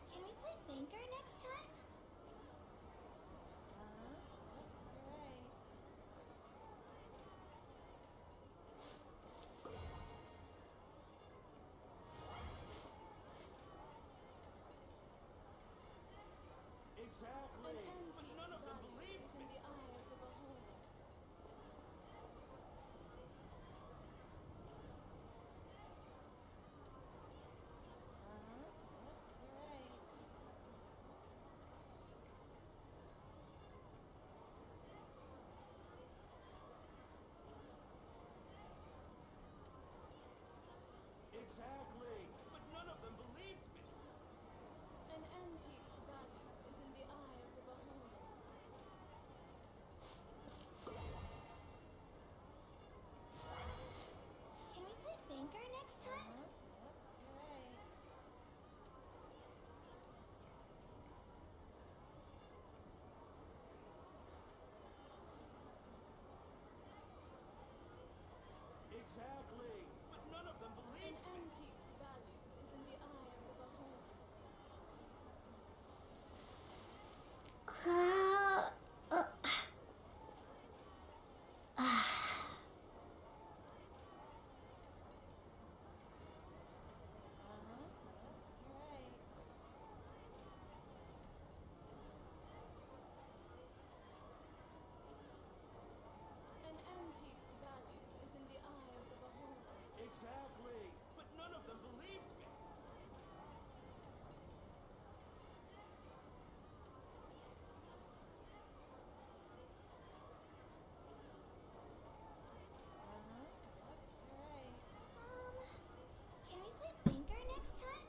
Can we play banker next time? Exactly. But none of them believed me. In the eye of the beholder. Exactly. But none of them believed me. An antique's value is in the eye of the beholder. Can we play banker next time? Exactly. But none of them An believed me. antique's value is in the eye of the beholder. An antique's value is in the eye of the beholder. Exactly. But none of them believed me. Can we play banker next time?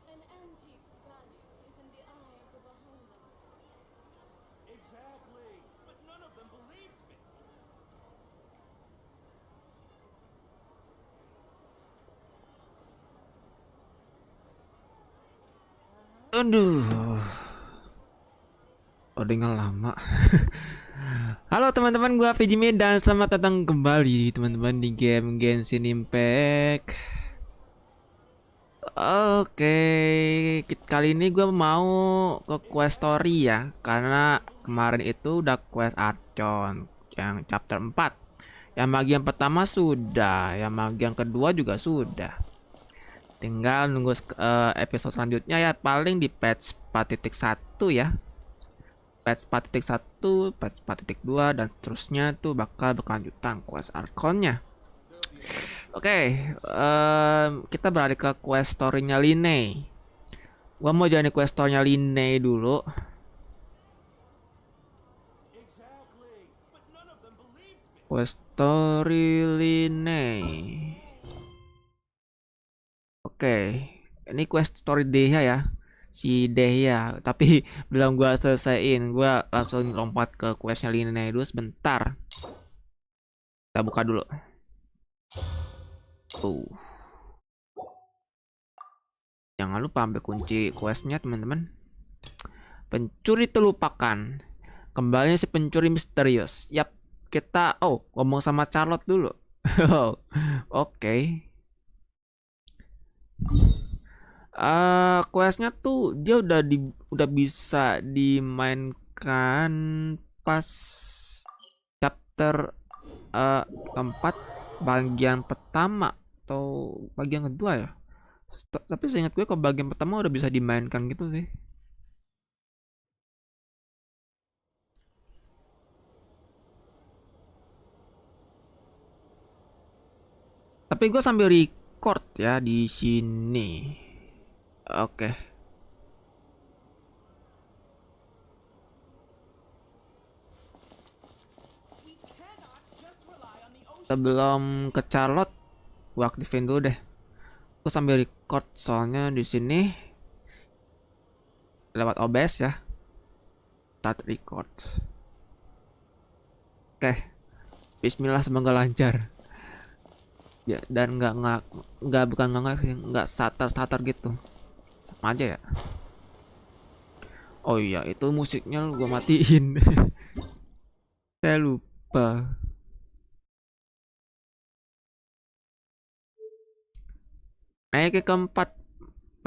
An antique's value is in the eye of the beholder. Exactly. But none of them believed me. Aduh, loadingnya lama. Halo teman-teman, gua FiziMeds dan selamat datang kembali teman-teman di game Genshin Impact. Oke, kali ini gue mau ke Quest Story ya, karena kemarin itu udah Quest Archon yang chapter 4. Yang bagian pertama sudah, yang bagian kedua juga sudah. Tinggal nunggu episode selanjutnya ya, paling di patch 4.1 ya. Patch 4.1, patch 4.2 dan seterusnya tuh bakal berkelanjutan Quest Archonnya. Oke, kita beralih ke Quest Story-nya Lyney. Gua mau jalani Quest Story-nya Lyney dulu. Exactly. But none of them believed me. Quest Story Lyney. Oke, ini Quest Story Dehya ya, si Dehya. Tapi belum gua selesaiin, gua langsung lompat ke questnya Lyney dulu sebentar. Kita buka dulu. Jangan lupa ambil kunci questnya teman-teman. Pencuri terlupakan. Kembalinya si pencuri misterius. Yap, kita ngomong sama Charlotte dulu. Oke. Questnya tuh dia udah bisa dimainkan pas chapter keempat bagian pertama atau bagian kedua ya. Tapi seingat gue kalau bagian pertama udah bisa dimainkan gitu sih. Tapi gue sambil record ya di sini. Oke. Sebelum ke Charlotte, gue aktifin dulu deh. Gue sambil record soalnya di sini lewat OBS ya. Start record. Oke. Bismillah semoga lancar. Ya, dan nggak bukan nggak sih, nggak starter gitu. Sama aja ya. Oh iya, itu musiknya gua matiin. Saya lupa. Naik ke keempat,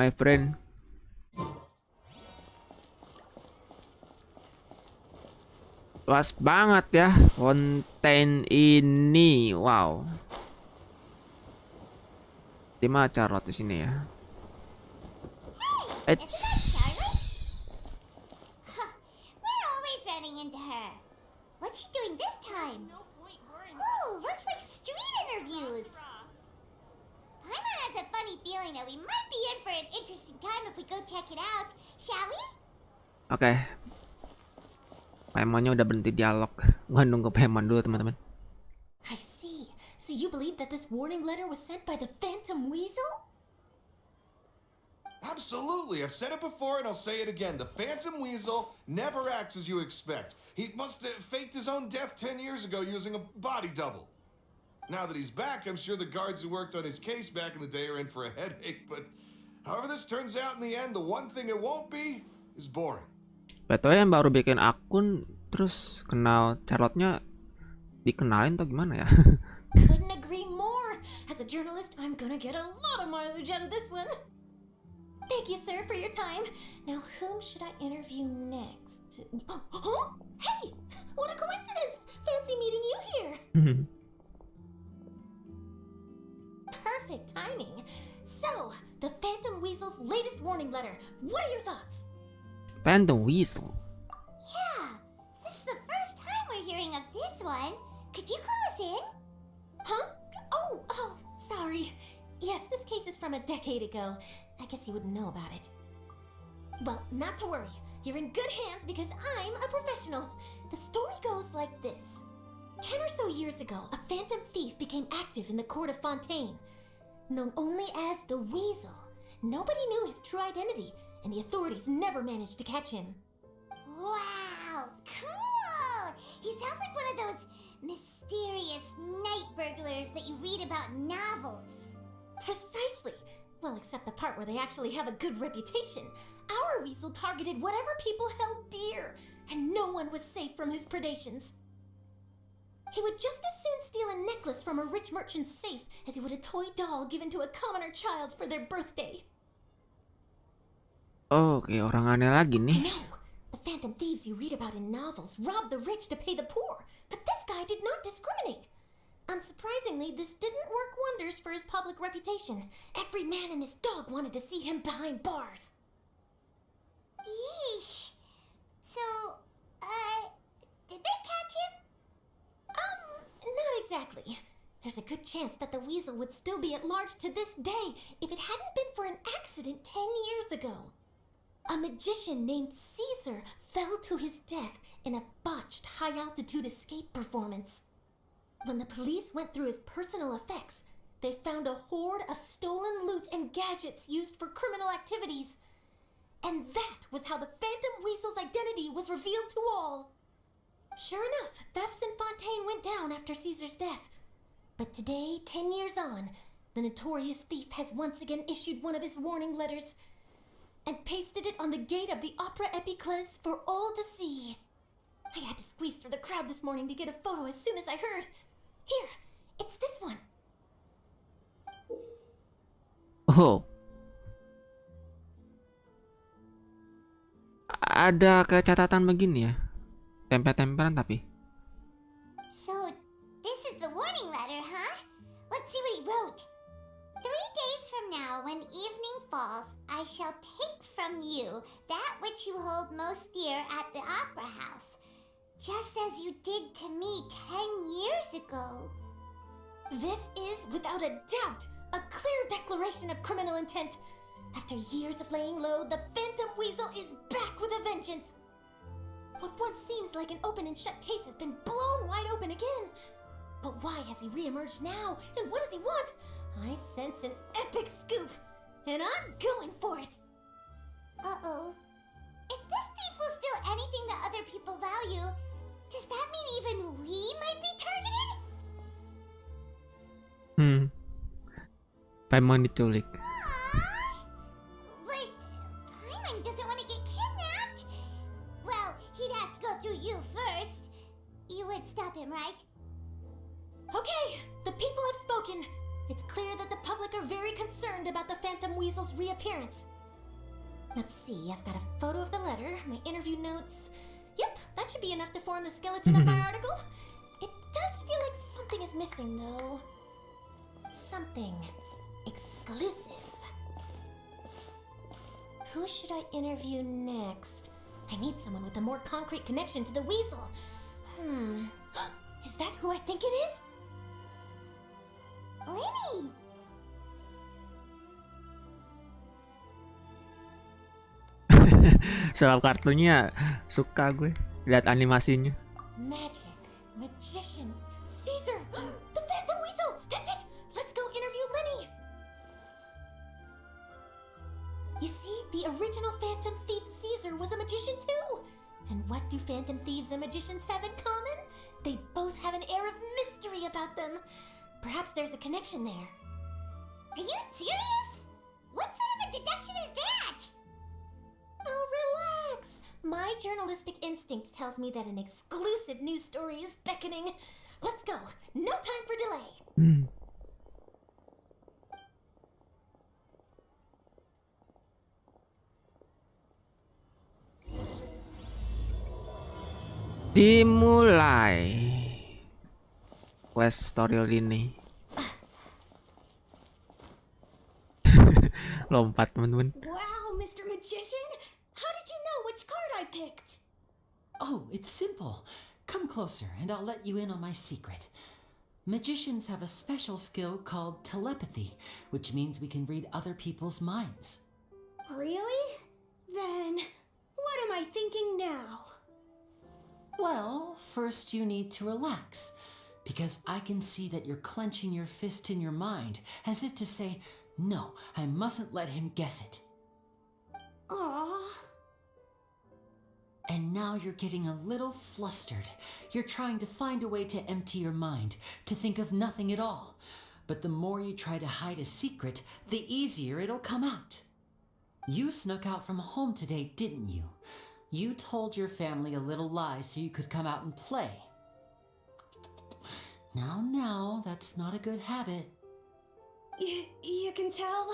my friend. Luas banget ya konten ini. Wow. Di mana Charlotte di sini ya? Isn't that Charlotte? Huh, we're always running into her. What's she doing this time? No point worrying. Ooh, looks like street interviews. Paimon has a funny feeling that we might be in for an interesting time if we go check it out. Shall we? Oke. Paimonnya udah berhenti dialog. Gua nunggu Paimon dulu, teman-teman. I see. So you believe that this warning letter was sent by the Phantom Weasel? Absolutely. I've said it before and I'll say it again. The Phantom Weasel never acts as you expect. He must have faked his own death 10 years ago using a body double. Now that he's back, I'm sure the guards who worked on his case back in the day are in for a headache, but however this turns out in the end, the one thing it won't be is boring. Betul yang baru bikin akun terus kenal Charlotte-nya dikenalin atau gimana ya? Couldn't agree more. As a journalist, I'm gonna get a lot of mileage out of this one. Thank you, sir, for your time. Now, whom should I interview next? Huh? Hey! What a coincidence! Fancy meeting you here. Perfect timing. So, the Phantom Weasel's latest warning letter. What are your thoughts? Phantom Weasel. Yeah, this is the first time we're hearing of this one. Could you clue us in? Huh? Oh, sorry. Yes, this case is from a decade ago. I guess you wouldn't know about it. Well, not to worry. You're in good hands because I'm a professional. The story goes like this. 10 or so years ago, a phantom thief became active in the court of Fontaine. Known only as the Weasel, nobody knew his true identity, and the authorities never managed to catch him. Wow, cool! He sounds like one of those mysterious night burglars that you read about in novels. Precisely. Well, except the part where they actually have a good reputation. Our Weasel targeted whatever people held dear, and no one was safe from his predations. He would just as soon steal a necklace from a rich merchant's safe as he would a toy doll given to a commoner child for their birthday. Oke, orang aneh lagi I nih. know. The phantom thieves you read about in novels rob the rich to pay the poor, but this guy did not discriminate. Unsurprisingly, this didn't work wonders for his public reputation. Every man and his dog wanted to see him behind bars. Yeesh. So, did they catch him? Not exactly. There's a good chance that the Weasel would still be at large to this day if it hadn't been for an accident 10 years ago. A magician named Caesar fell to his death in a botched high-altitude escape performance. When the police went through his personal effects, they found a hoard of stolen loot and gadgets used for criminal activities. And that was how the Phantom Weasel's identity was revealed to all. Sure enough, thefts in Fontaine went down after Caesar's death. But today, 10 years on, the notorious thief has once again issued one of his warning letters and pasted it on the gate of the Opera Epiclese for all to see. I had to squeeze through the crowd this morning to get a photo as soon as I heard. Here, it's this one. Oh. Ada kayak catatan begini ya. Tempel-tempelan tapi. So, this is the warning letter, huh? Let's see what he wrote. 3 days from now, when evening falls, I shall take from you that which you hold most dear at the opera house, just as you did to me 10 years ago. This is, without a doubt, a clear declaration of criminal intent. After years of laying low, the Phantom Weasel is back with a vengeance. What once seemed like an open and shut case has been blown wide open again. But why has he re-emerged now? And what does he want? I sense an epic scoop, and I'm going for it. Uh-oh. If this thief will steal anything that other people value, does that mean even we might be targeted? Paimon diculik. But Paimon doesn't want to get kidnapped. Well, he'd have to go through you first. You would stop him, right? Okay, the people have spoken. It's clear that the public are very concerned about the Phantom Weasel's reappearance. Let's see, I've got a photo of the letter, my interview notes. Yep, that should be enough to form the skeleton of my article. It does feel like something is missing, though. Something exclusive. Who should I interview next? I need someone with a more concrete connection to the weasel. Is that who I think it is? Lyney! Soal kartunya suka gue lihat animasinya. Magic, magician, Caesar, the Phantom Weasel. That's it. Let's go interview Lyney. You see, the original Phantom Thief Caesar was a magician too. And what do Phantom Thieves and magicians have in common? They both have an air of mystery about them. Perhaps there's a connection there. Are you serious? What sort of a deduction is that? Oh, relax. My journalistic instinct tells me that an exclusive news story is beckoning. Let's go. No time for delay. Dimulai. Quest Story Lyney. Lompat teman-teman. Wow, Mr. Magician! How did you know which card I picked? Oh, it's simple. Come closer and I'll let you in on my secret. Magicians have a special skill called telepathy, which means we can read other people's minds. Really? Then, what am I thinking now? Well, first you need to relax, because I can see that you're clenching your fist in your mind, as if to say, no, I mustn't let him guess it. Aww. And now you're getting a little flustered. You're trying to find a way to empty your mind, to think of nothing at all. But the more you try to hide a secret, the easier it'll come out. You snuck out from home today, didn't you? You told your family a little lie so you could come out and play. Now, that's not a good habit. You can tell?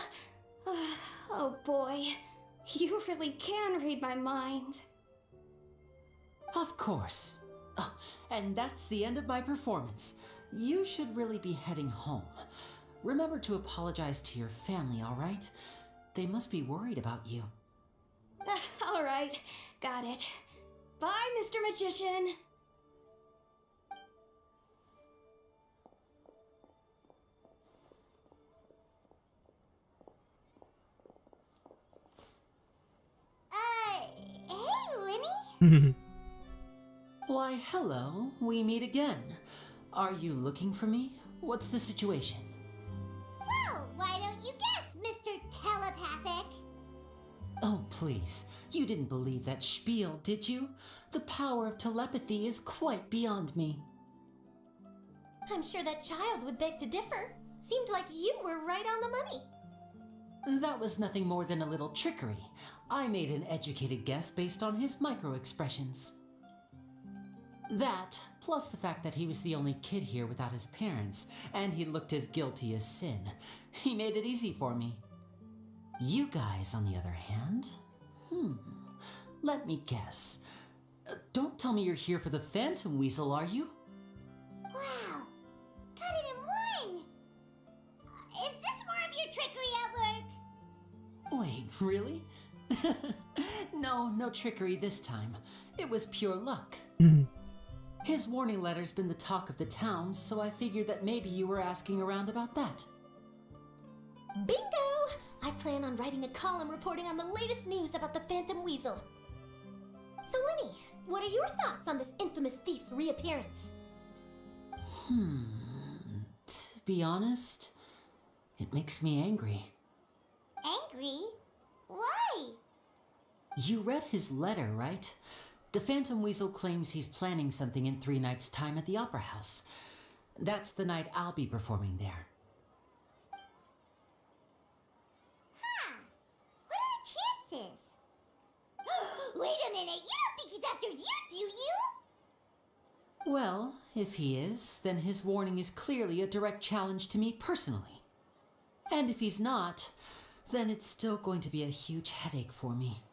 Oh boy, you really can read my mind. Of course. Oh, and that's the end of my performance. You should really be heading home. Remember to apologize to your family, all right? They must be worried about you. All right, got it. Bye, Mr. Magician. Hey, Lyney? Why, hello. We meet again. Are you looking for me? What's the situation? Well, why don't you guess, Mr. Telepathic? Oh, please. You didn't believe that spiel, did you? The power of telepathy is quite beyond me. I'm sure that child would beg to differ. Seemed like you were right on the money. That was nothing more than a little trickery. I made an educated guess based on his micro-expressions. That, plus the fact that he was the only kid here without his parents, and he looked as guilty as sin. He made it easy for me. You guys, on the other hand, let me guess. Don't tell me you're here for the Phantom Weasel, are you? Wow, got it in one! Is this more of your trickery at work? Wait, really? No trickery this time. It was pure luck. His warning letter's been the talk of the town, so I figured that maybe you were asking around about that. Bingo! I plan on writing a column reporting on the latest news about the Phantom Weasel. So, Lyney, what are your thoughts on this infamous thief's reappearance? To be honest, it makes me angry. Angry? Why? You read his letter, right? The Phantom Weasel claims he's planning something in 3 nights' time at the Opera House. That's the night I'll be performing there. minute, you don't think he's after you, do you? Well, if he is, then his warning is clearly a direct challenge to me personally. And if he's not, then it's still going to be a huge headache for me.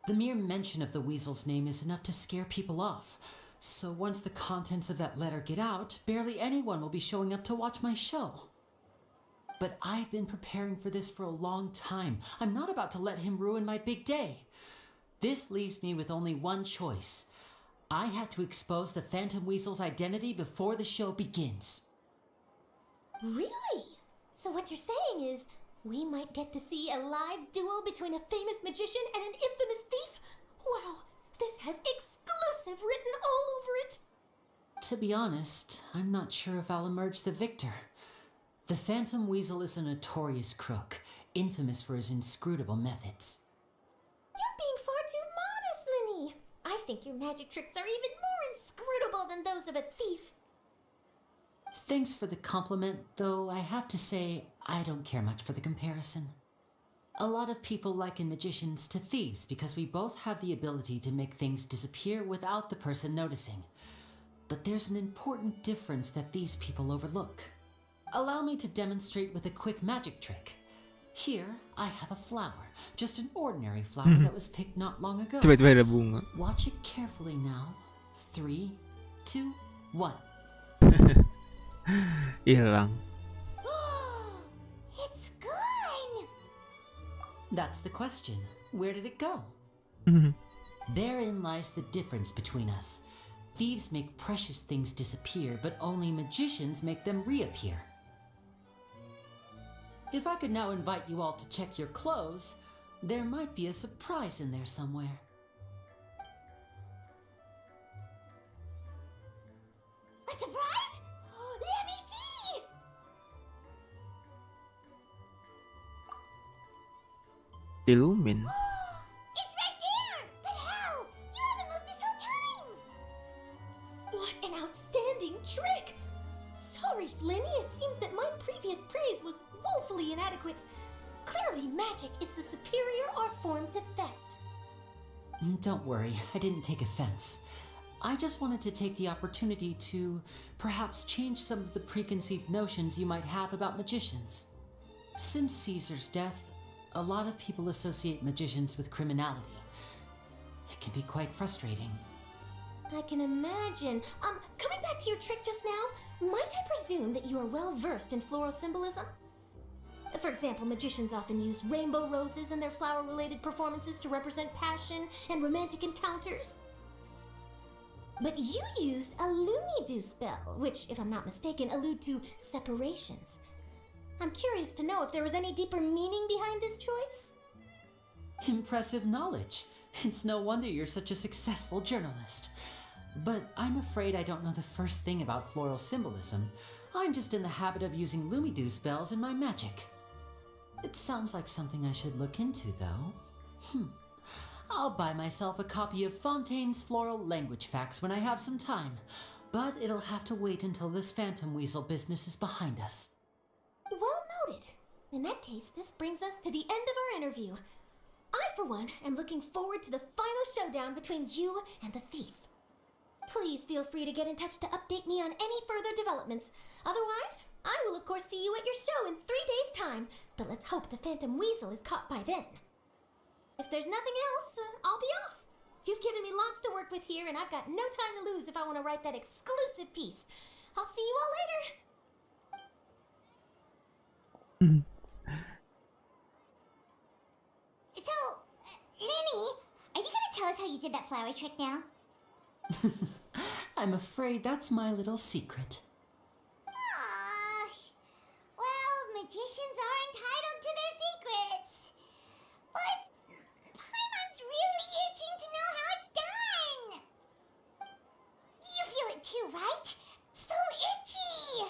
The mere mention of the weasel's name is enough to scare people off. So once the contents of that letter get out, barely anyone will be showing up to watch my show. But I've been preparing for this for a long time. I'm not about to let him ruin my big day. This leaves me with only one choice. I have to expose the Phantom Weasel's identity before the show begins. Really? So what you're saying is, we might get to see a live duel between a famous magician and an infamous thief? Wow, this has exclusive written all over it. To be honest, I'm not sure if I'll emerge the victor. The Phantom Weasel is a notorious crook, infamous for his inscrutable methods. You're being far too modest, Lyney. I think your magic tricks are even more inscrutable than those of a thief. Thanks for the compliment, though I have to say I don't care much for the comparison. A lot of people liken magicians to thieves because we both have the ability to make things disappear without the person noticing. But there's an important difference that these people overlook. Allow me to demonstrate with a quick magic trick. Here, I have a flower, just an ordinary flower that was picked not long ago. Tiba-tiba ada bunga. Watch it carefully now. 3, 2, 1. Hilang. It's gone! That's the question. Where did it go? Therein lies the difference between us. Thieves make precious things disappear, but only magicians make them reappear. If I could now invite you all to check your clothes, there might be a surprise in there somewhere. A surprise? Let me see! Illumin. It's right there! But how? You haven't moved this whole time! What an outstanding trick! Sorry, Lyney, it seems that my previous praise was woefully inadequate. Clearly, magic is the superior art form to theft. Don't worry, I didn't take offense. I just wanted to take the opportunity to perhaps change some of the preconceived notions you might have about magicians. Since Caesar's death, a lot of people associate magicians with criminality. It can be quite frustrating. I can imagine. Coming back to your trick just now, might I presume that you are well versed in floral symbolism? For example, magicians often use rainbow roses in their flower-related performances to represent passion and romantic encounters. But you used a Lumidu spell, which, if I'm not mistaken, allude to separations. I'm curious to know if there was any deeper meaning behind this choice? Impressive knowledge. It's no wonder you're such a successful journalist. But I'm afraid I don't know the first thing about floral symbolism. I'm just in the habit of using Lumidu spells in my magic. It sounds like something I should look into, though. I'll buy myself a copy of Fontaine's Floral Language Facts when I have some time, but it'll have to wait until this Phantom Weasel business is behind us. Well noted. In that case, this brings us to the end of our interview. I, for one, am looking forward to the final showdown between you and the thief. Please feel free to get in touch to update me on any further developments. Otherwise, I will of course see you at your show in 3 days' time, but let's hope the Phantom Weasel is caught by then. If there's nothing else, I'll be off. You've given me lots to work with here, and I've got no time to lose if I want to write that exclusive piece. I'll see you all later. So, Lyney, are you gonna tell us how you did that flower trick now? I'm afraid that's my little secret. Well, magicians are entitled to their secrets. But Paimon's really itching to know how it's done. You feel it too, right? So itchy.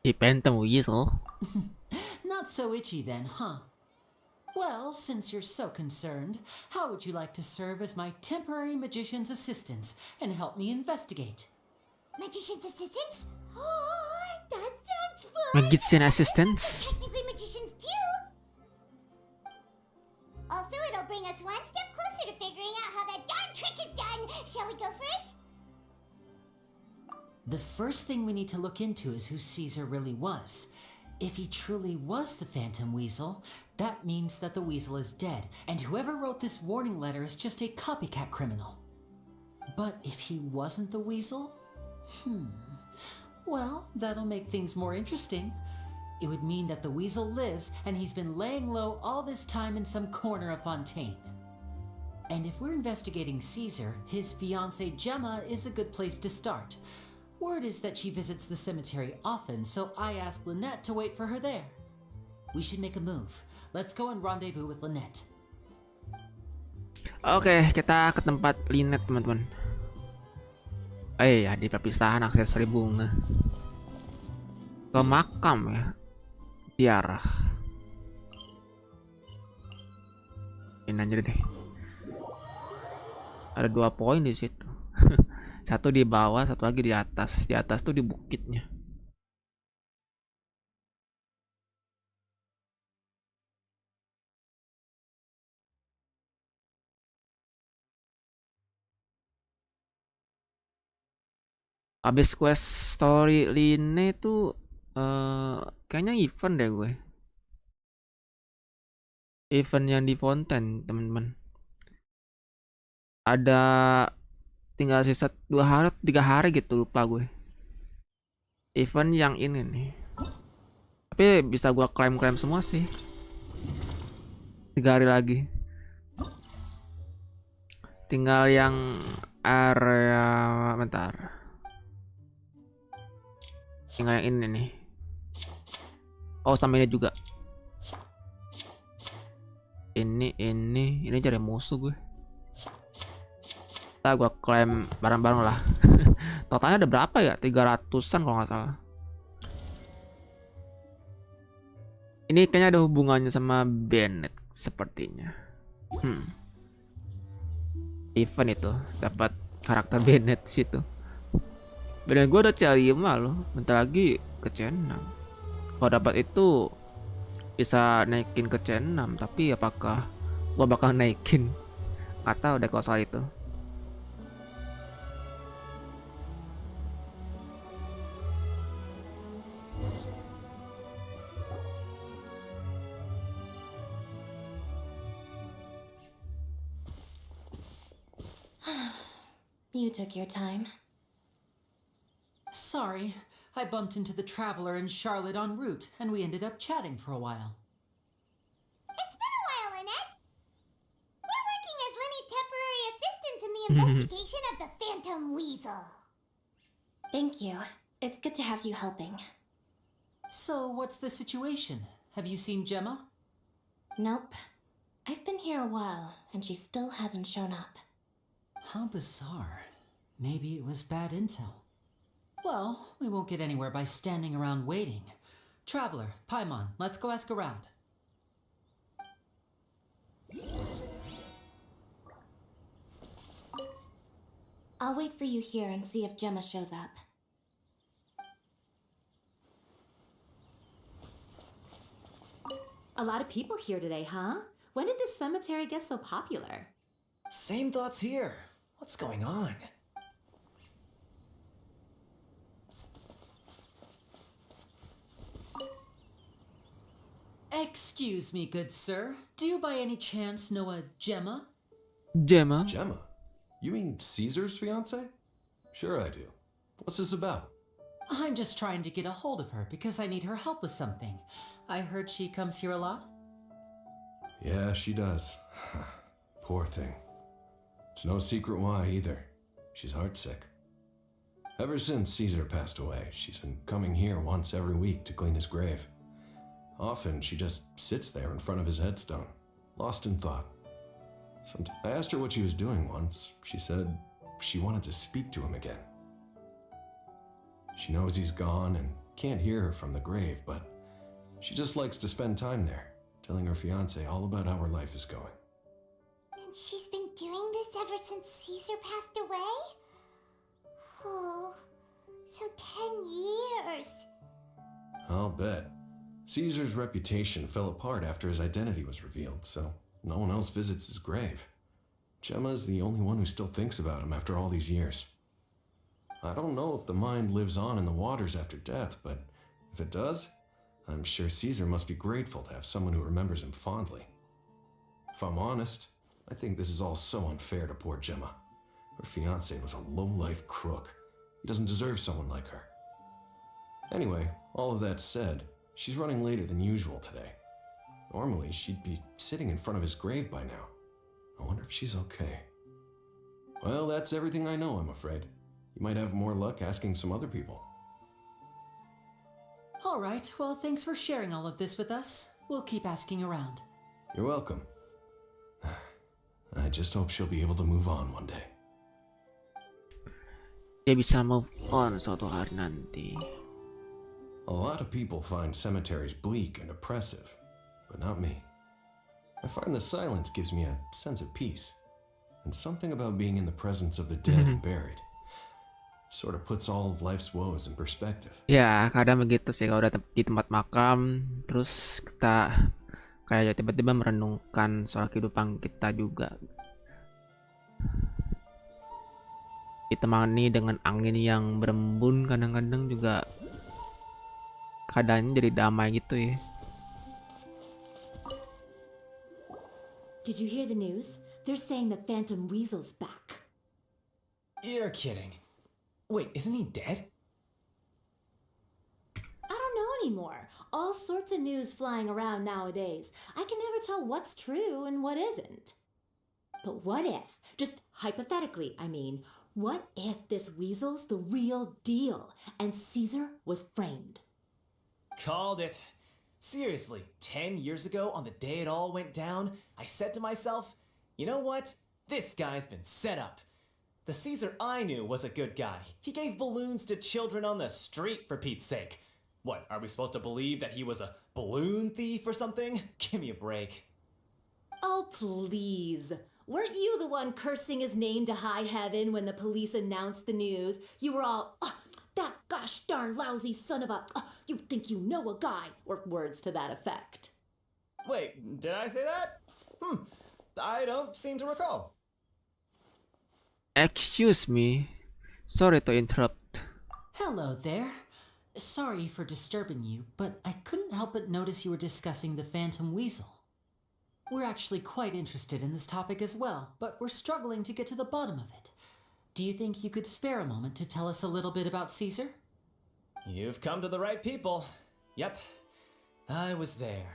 Si Phantom Weasel. Not so itchy then, huh? Well, since you're so concerned, how would you like to serve as my temporary magician's assistants and help me investigate? Magician's assistants? Oh, that sounds fun. Magician assistants. Technically magicians too. Also, it'll bring us one step closer closer to figuring out how that darn trick is done. Shall we go for it? The first thing we need to look into is who Caesar really was. If he truly was the Phantom Weasel, that means that the weasel is dead, and whoever wrote this warning letter is just a copycat criminal. But if he wasn't the weasel? Well, that'll make things more interesting. It would mean that the weasel lives, and he's been laying low all this time in some corner of Fontaine. And if we're investigating Caesar, his fiancée Gemma is a good place to start. Word is that she visits the cemetery often, so I asked Lynette to wait for her there. We should make a move. Let's go and rendezvous with Lynette. Oke, kita ke tempat Lynette, teman-teman. Ya, di perpisahan aksesori bunga. Ke makam ya. Tiara. Ini aja deh. Ada 2 poin di situ. Satu di bawah, satu lagi di atas. Di atas tuh di bukitnya. Abis Quest Story Lyney tuh kayaknya event deh gue. Event yang di Fontaine, teman-teman. Ada tinggal sisa 2 hari, 3 hari gitu, lupa gue. Event yang ini nih. Tapi bisa gue klaim semua sih. 3 hari lagi. Tinggal yang area, bentar. Tinggal yang ini nih. Oh, sama ini juga. Ini cari musuh gue. Gua klaim bareng-bareng lah. Totalnya ada berapa ya? 300-an kalau nggak salah. Ini kayaknya ada hubungannya sama Bennett sepertinya. Event itu dapat karakter Bennett di situ. Bennett gue udah C5 loh. Bentar lagi ke C6. Kalau dapat itu bisa naikin ke C6, tapi apakah gua bakal naikin? Nggak tahu deh kalau soal itu. You took your time. Sorry, I bumped into the Traveler and Charlotte en route, and we ended up chatting for a while. It's been a while, Lynette. We're working as Lenny's temporary assistants in the investigation of the Phantom Weasel. Thank you. It's good to have you helping. So, what's the situation? Have you seen Gemma? Nope. I've been here a while, and she still hasn't shown up. How bizarre. Maybe it was bad intel. Well, we won't get anywhere by standing around waiting. Traveler, Paimon, let's go ask around. I'll wait for you here and see if Gemma shows up. A lot of people here today, huh? When did this cemetery get so popular? Same thoughts here. What's going on? Excuse me, good sir. Do you by any chance know a Gemma? Gemma? Gemma? You mean Caesar's fiance? Sure I do. What's this about? I'm just trying to get a hold of her because I need her help with something. I heard she comes here a lot. Yeah, she does. Poor thing. It's no secret why either. She's heartsick. Ever since Caesar passed away, she's been coming here once every week to clean his grave. Often she just sits there in front of his headstone, lost in thought. I asked her what she was doing once. She said she wanted to speak to him again. She knows he's gone and can't hear her from the grave, but she just likes to spend time there, telling her fiancé all about how her life is going. And she's been doing this ever since Caesar passed away? Oh, so 10 years. I'll bet. Caesar's reputation fell apart after his identity was revealed, so no one else visits his grave. Gemma's the only one who still thinks about him after all these years. I don't know if the mind lives on in the waters after death, but if it does, I'm sure Caesar must be grateful to have someone who remembers him fondly. If I'm honest, I think this is all so unfair to poor Gemma. Her fiancé was a low-life crook. He doesn't deserve someone like her. Anyway, all of that said, she's running later than usual today. Normally, she'd be sitting in front of his grave by now. I wonder if she's okay. Well, that's everything I know, I'm afraid. You might have more luck asking some other people. All right, well, thanks for sharing all of this with us. We'll keep asking around. You're welcome. I just hope she'll be able to move on one day. Dia bisa move on suatu hari nanti. A lot of people find cemeteries bleak and oppressive, but not me. I find the silence gives me a sense of peace, and something about being in the presence of the dead and buried sort of puts all of life's woes in perspective. Ya, kadang begitu sih kalau udah di tempat makam, terus kita kayak tiba-tiba merenungkan soal kehidupan kita juga. Ditemani dengan angin yang berembun, kadang-kadang juga keadaannya jadi damai gitu ya. Did you hear the news? They're saying the Phantom Weasel's back. You're kidding. Wait, isn't he dead? I don't know anymore. All sorts of news flying around nowadays. I can never tell what's true and what isn't. But what if, just hypothetically, I mean, what if this weasel's the real deal and Caesar was framed? Called it. Seriously, 10 years ago, on the day it all went down, I said to myself, you know what? This guy's been set up. The Caesar I knew was a good guy. He gave balloons to children on the street, for Pete's sake. What, are we supposed to believe that he was a balloon thief or something? Give me a break. Oh, please. Weren't you the one cursing his name to high heaven when the police announced the news? You were all, "Oh, that gosh darn lousy son of a, you think you know a guy," or words to that effect. Wait, did I say that? I don't seem to recall. Excuse me. Sorry to interrupt. Hello there. Sorry for disturbing you, but I couldn't help but notice you were discussing the Phantom Weasel. We're actually quite interested in this topic as well, but we're struggling to get to the bottom of it. Do you think you could spare a moment to tell us a little bit about Caesar? You've come to the right people. Yep, I was there.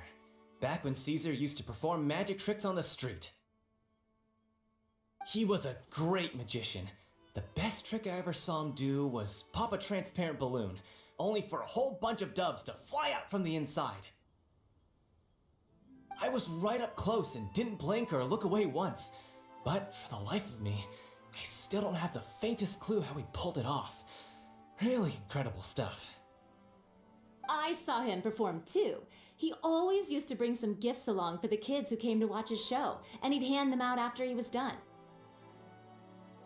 Back when Caesar used to perform magic tricks on the street. He was a great magician. The best trick I ever saw him do was pop a transparent balloon, only for a whole bunch of doves to fly out from the inside. I was right up close and didn't blink or look away once, but for the life of me, I still don't have the faintest clue how he pulled it off. Really incredible stuff. I saw him perform too. He always used to bring some gifts along for the kids who came to watch his show, and he'd hand them out after he was done.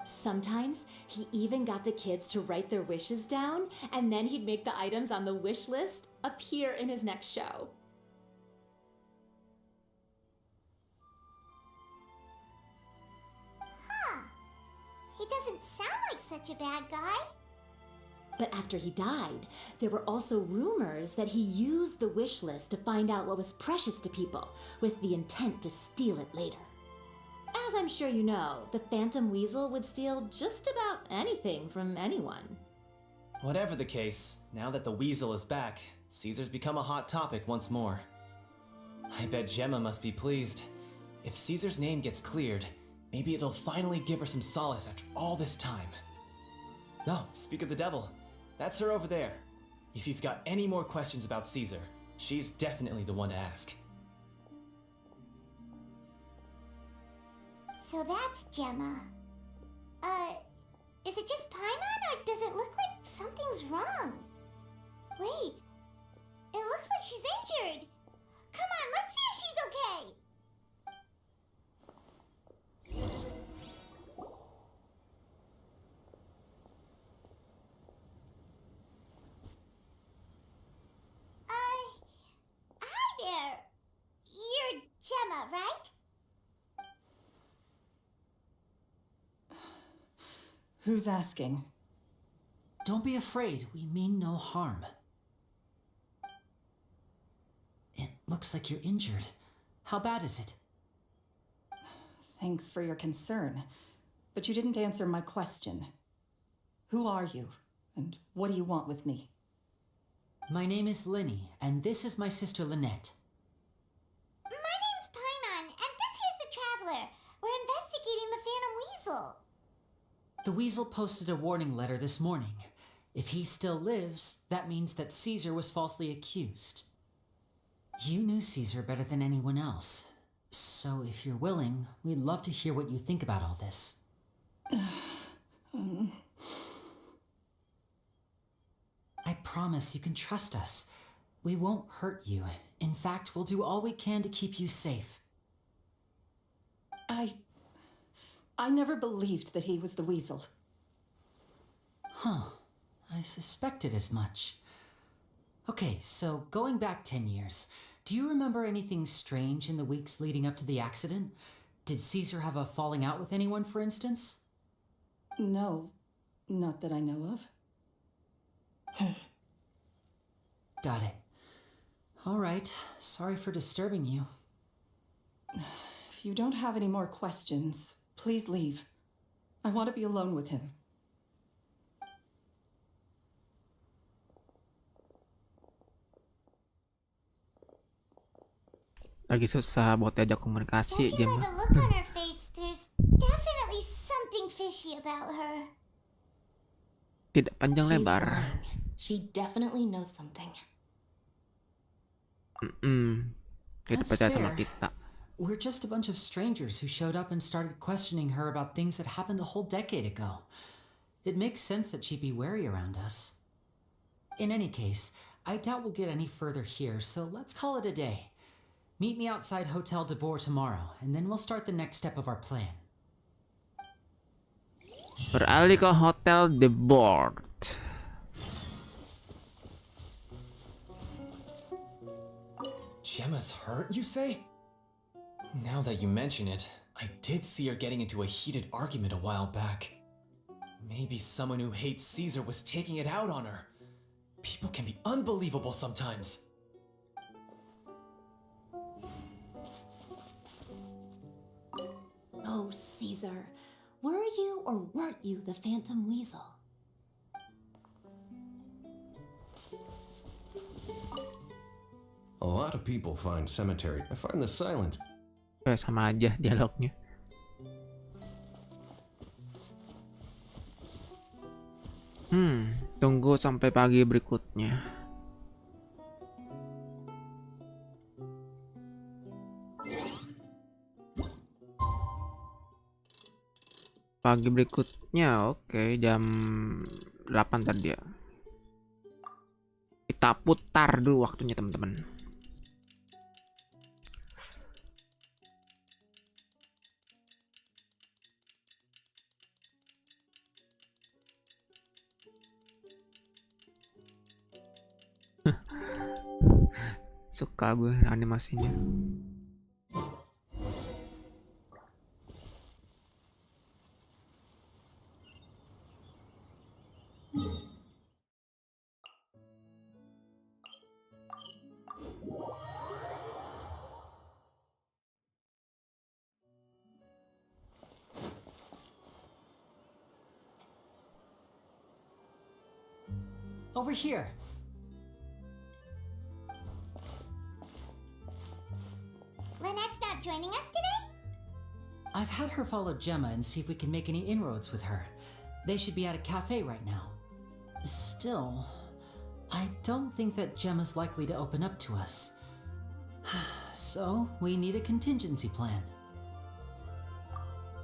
Sometimes he even got the kids to write their wishes down, and then he'd make the items on the wish list appear in his next show. He doesn't sound like such a bad guy. But after he died, there were also rumors that he used the wish list to find out what was precious to people, with the intent to steal it later. As I'm sure you know, the Phantom Weasel would steal just about anything from anyone. Whatever the case, now that the Weasel is back, Caesar's become a hot topic once more. I bet Gemma must be pleased. If Caesar's name gets cleared, maybe it'll finally give her some solace after all this time. Oh, speak of the devil, that's her over there. If you've got any more questions about Caesar, she's definitely the one to ask. So that's Gemma. Is it just Paimon, or does it look like something's wrong? Wait, it looks like she's injured. Come on, let's see if she's okay. Hi there. You're Gemma, right? Who's asking? Don't be afraid, we mean no harm. It looks like you're injured. How bad is it? Thanks for your concern, but you didn't answer my question. Who are you, and what do you want with me? My name is Lyney, and this is my sister Lynette. My name's Paimon, and this here's the Traveler. We're investigating the Phantom Weasel. The Weasel posted a warning letter this morning. If he still lives, that means that Caesar was falsely accused. You knew Caesar better than anyone else. So if you're willing, we'd love to hear what you think about all this. I promise you can trust us. We won't hurt you. In fact, we'll do all we can to keep you safe. I never believed that he was the Weasel. Huh. I suspected as much. Okay, so going back 10 years, do you remember anything strange in the weeks leading up to the accident? Did Caesar have a falling out with anyone, for instance? No, not that I know of. Got it. All right, sorry for disturbing you. If you don't have any more questions, please leave. I want to be alone with him. Lagi susah buat diajak komunikasi Judging aja by mah. the look on her face, there's definitely something fishy about her. Tidak panjang She's lebar. lying. She definitely knows something. Kita That's percaya sama fair. kita. We're just a bunch of strangers who showed up and started questioning her about things that happened a whole decade ago. It makes sense that she'd be wary around us. In any case, I doubt we'll get any further here, so let's call it a day. Meet me outside Hotel de Boer tomorrow, and then we'll start the next step of our plan. Beralih ke Hotel de Boer. Gemma's hurt, you say? Now that you mention it, I did see her getting into a heated argument a while back. Maybe someone who hates Caesar was taking it out on her. People can be unbelievable sometimes. Oh, Caesar, were you or weren't you the Phantom Weasel? A lot of people find cemetery. I find the silence. Sama aja dialognya. Tunggu sampai pagi berikutnya. Pagi berikutnya, oke, jam 8 tadi ya. Kita putar dulu waktunya, teman-teman. Suka gue animasinya. Over here. Lynette's not joining us today? I've had her follow Gemma and see if we can make any inroads with her. They should be at a cafe right now. Still, I don't think that Gemma's likely to open up to us. So, we need a contingency plan.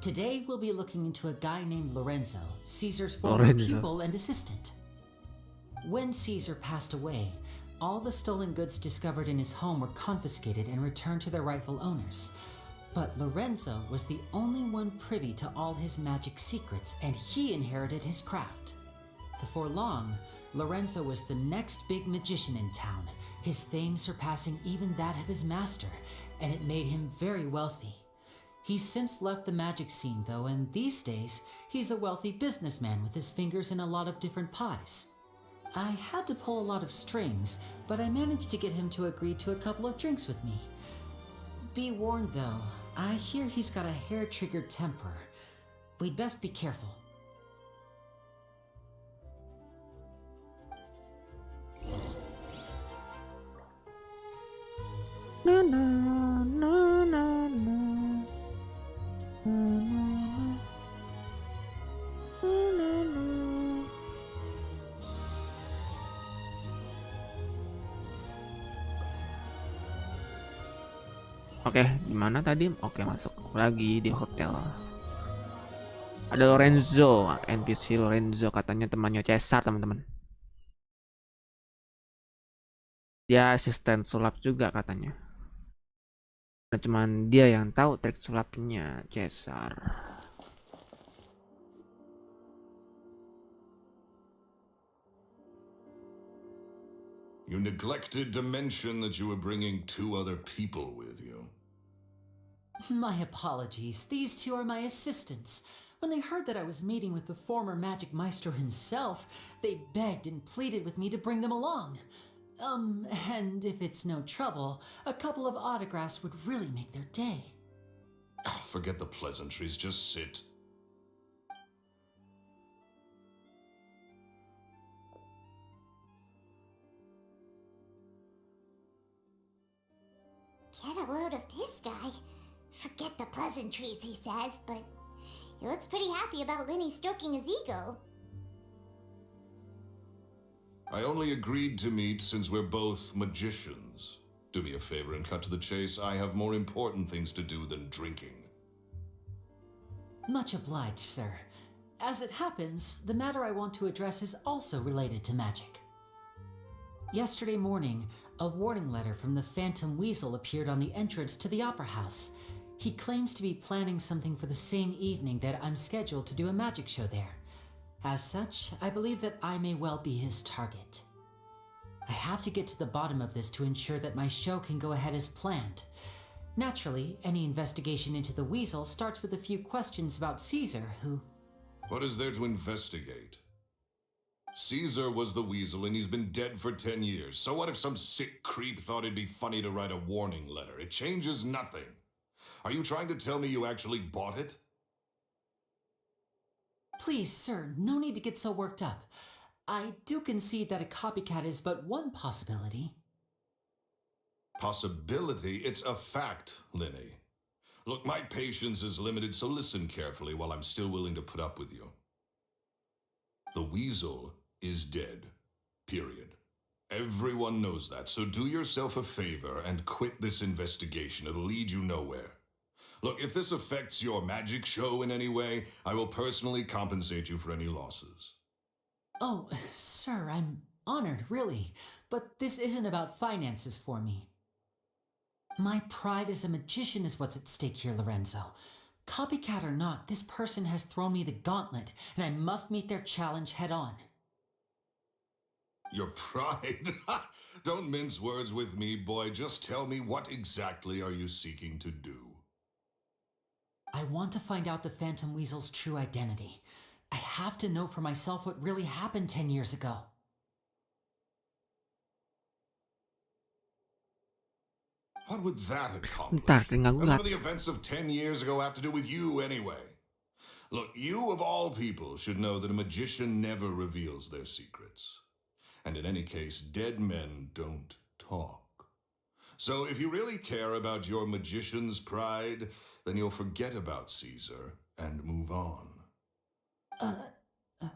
Today, we'll be looking into a guy named Lorenzo, Caesar's former Lorenzo. pupil and assistant. When Caesar passed away, all the stolen goods discovered in his home were confiscated and returned to their rightful owners. But Lorenzo was the only one privy to all his magic secrets, and he inherited his craft. Before long, Lorenzo was the next big magician in town, his fame surpassing even that of his master, and it made him very wealthy. He's since left the magic scene, though, and these days, he's a wealthy businessman with his fingers in a lot of different pies. I had to pull a lot of strings, but I managed to get him to agree to a couple of drinks with me. Be warned, though, I hear he's got a hair-triggered temper. We'd best be careful. Na na na na na. Oke, gimana tadi? Oke, masuk lagi di hotel. Ada Lorenzo, NPC Lorenzo, katanya temannya Cesar, teman-teman. Dia asisten sulap juga katanya. Dan cuman dia yang tahu trik sulapnya Cesar. You neglected to mention that you were bringing 2 other people with you. My apologies. These 2 are my assistants. When they heard that I was meeting with the former Magic Maestro himself, they begged and pleaded with me to bring them along. And if it's no trouble, a couple of autographs would really make their day. Oh, forget the pleasantries, just sit. Get a load of this guy. Forget the pleasantries, he says, but he looks pretty happy about Lyney stroking his ego. I only agreed to meet since we're both magicians. Do me a favor and cut to the chase. I have more important things to do than drinking. Much obliged, sir. As it happens, the matter I want to address is also related to magic. Yesterday morning, a warning letter from the Phantom Weasel appeared on the entrance to the Opera House. He claims to be planning something for the same evening that I'm scheduled to do a magic show there. As such, I believe that I may well be his target. I have to get to the bottom of this to ensure that my show can go ahead as planned. Naturally, any investigation into the Weasel starts with a few questions about Caesar, who... What is there to investigate? Caesar was the Weasel and he's been dead for 10 years. So what if some sick creep thought it'd be funny to write a warning letter? It changes nothing. Are you trying to tell me you actually bought it? Please, sir, no need to get so worked up. I do concede that a copycat is but one possibility. Possibility? It's a fact, Lyney. Look, my patience is limited, so listen carefully while I'm still willing to put up with you. The Weasel is dead. Period. Everyone knows that, so do yourself a favor and quit this investigation. It'll lead you nowhere. Look, if this affects your magic show in any way, I will personally compensate you for any losses. Oh, sir, I'm honored, really. But this isn't about finances for me. My pride as a magician is what's at stake here, Lorenzo. Copycat or not, this person has thrown me the gauntlet, and I must meet their challenge head on. Your pride? Don't mince words with me, boy. Just tell me, what exactly are you seeking to do? I want to find out the Phantom Weasel's true identity. I have to know for myself what really happened 10 years ago. What would that accomplish? Bentar, telinga gue Whatever the events of 10 years ago have to do with you anyway. Look, you of all people should know that a magician never reveals their secrets. And in any case, dead men don't talk. So if you really care about your magician's pride, then you'll forget about Caesar and move on. Uh-oh.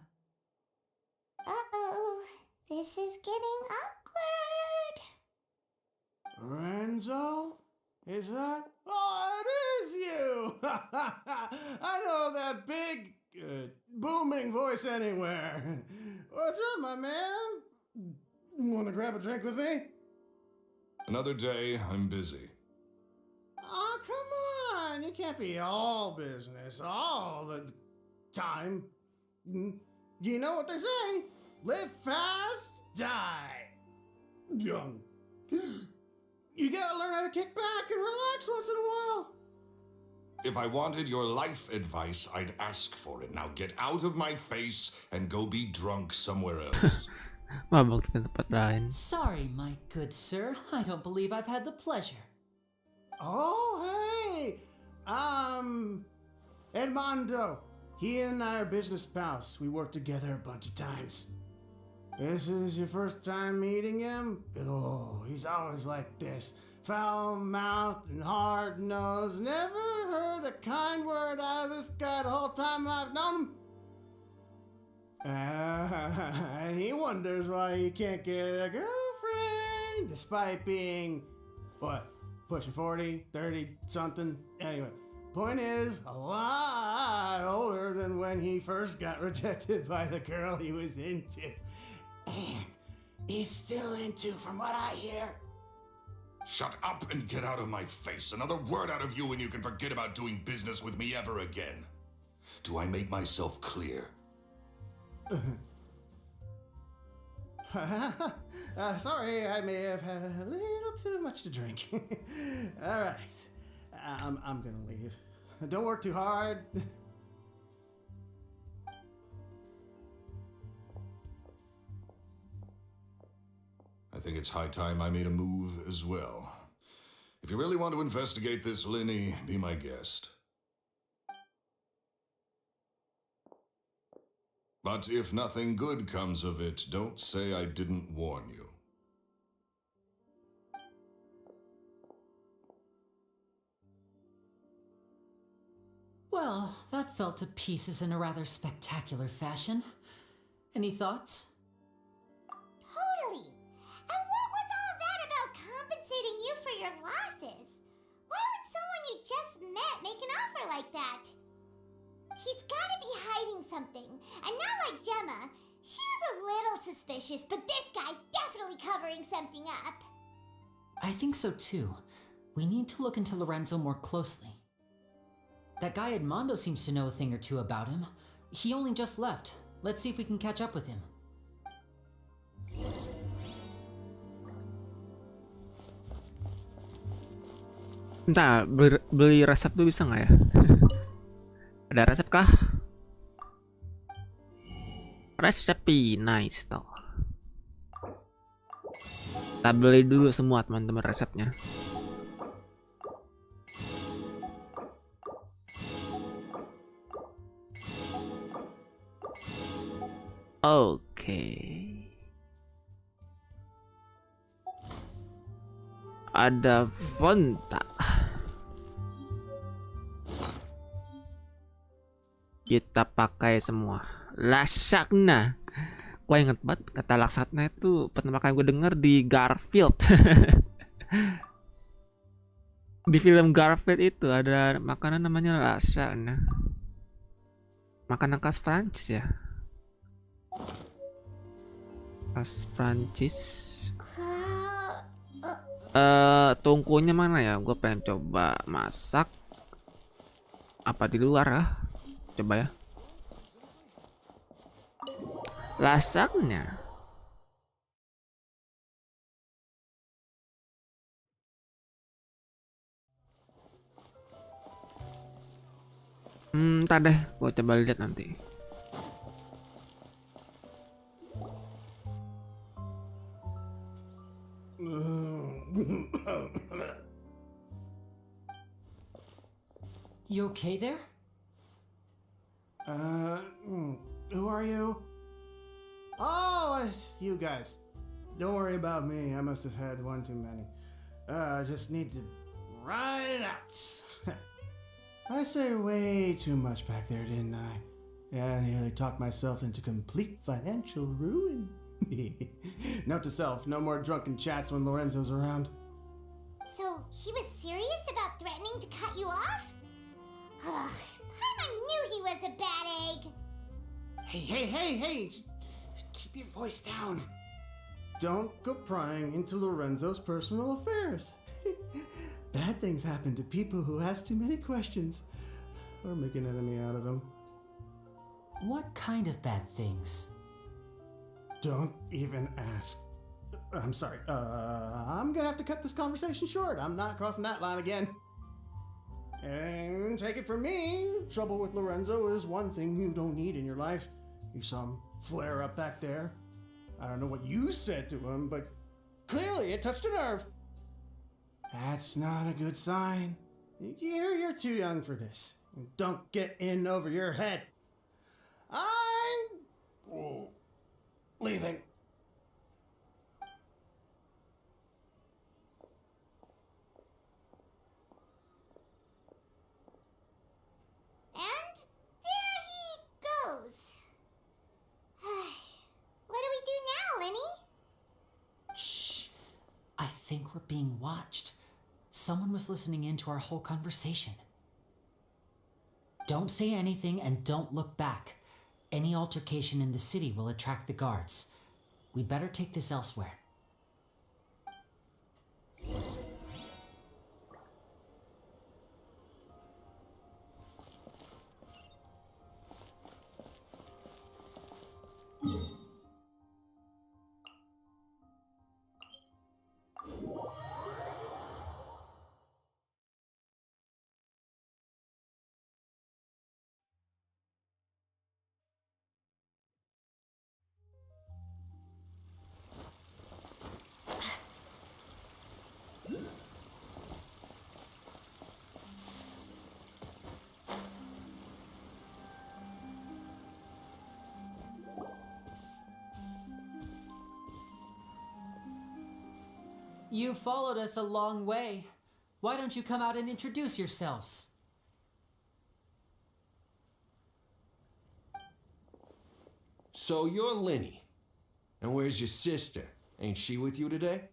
This is getting awkward. Lorenzo? Is that? Oh, it is you! I know that big, booming voice anywhere. What's up, my man? Want to grab a drink with me? Another day, I'm busy. Oh, come on. You can't be all business all the time. You know what they say? Live fast, die young. You gotta learn how to kick back and relax once in a while. If I wanted your life advice, I'd ask for it. Now get out of my face and go be drunk somewhere else. Mabok di tempat lain. Sorry, my good sir. I don't believe I've had the pleasure. Oh, hey! Edmondo. He and I are business pals. We worked together a bunch of times. This is your first time meeting him? Oh, he's always like this. Foul-mouthed and hard-nosed. Never heard a kind word out of this guy the whole time I've known him. And he wonders why he can't get a girlfriend, despite being, what, pushing 40, 30, something? Anyway, point is, a lot older than when he first got rejected by the girl he was into. And is still into, from what I hear. Shut up and get out of my face. Another word out of you and you can forget about doing business with me ever again. Do I make myself clear? Sorry, I may have had a little too much to drink. All right, I'm gonna leave. Don't work too hard. I think it's high time I made a move as well. If you really want to investigate this, Lyney, be my guest. But if nothing good comes of it, don't say I didn't warn you. Well, that fell to pieces in a rather spectacular fashion. Any thoughts? Totally. And what was all that about compensating you for your losses? Why would someone you just met make an offer like that? He's gotta be hiding something. And not like Gemma. She was a little suspicious, but this guy's definitely covering something up. I think so too. We need to look into Lorenzo more closely. That guy Edmondo seems to know a thing or two about him. He only just left. Let's see if we can catch up with him. Entah, beli resep tuh bisa nggak ya? Ada resep kah? Resepi, nice toh. Kita beli dulu semua teman-teman resepnya. Oke. Ada Fonta. Kita pakai semua. Laksana. Gue inget banget kata laksana itu pertama kali gue denger di Garfield. Di film Garfield itu ada makanan namanya laksana. Makanan khas Prancis ya. Khas Prancis. Tungkunya mana ya? Gue pengen coba masak. Apa di luar ah? Coba ya. Lasagna. Ntar deh, gue coba lihat nanti. You okay there? Who are you? Oh, it's you guys. Don't worry about me. I must have had one too many. I just need to ride it out. I said way too much back there, didn't I? Yeah, I nearly talked myself into complete financial ruin. Note to self, no more drunken chats when Lorenzo's around. So, he was serious about threatening to cut you off? Ugh, Paimon knew he was a bad egg. Hey, keep your voice down. Don't go prying into Lorenzo's personal affairs. Bad things happen to people who ask too many questions or make an enemy out of him. What kind of bad things? Don't even ask. I'm sorry. I'm gonna have to cut this conversation short. I'm not crossing that line again. And take it from me, trouble with Lorenzo is one thing you don't need in your life. You saw him flare up back there. I don't know what you said to him, but clearly it touched a nerve. That's not a good sign. You're too young for this. Don't get in over your head. I'm leaving. And there he goes. What do we do now, Lyney? Shh. I think we're being watched. Someone was listening in to our whole conversation. Don't say anything and don't look back. Any altercation in the city will attract the guards. We better take this elsewhere. You followed us a long way. Why don't you come out and introduce yourselves? So you're Lyney. And where's your sister? Ain't she with you today?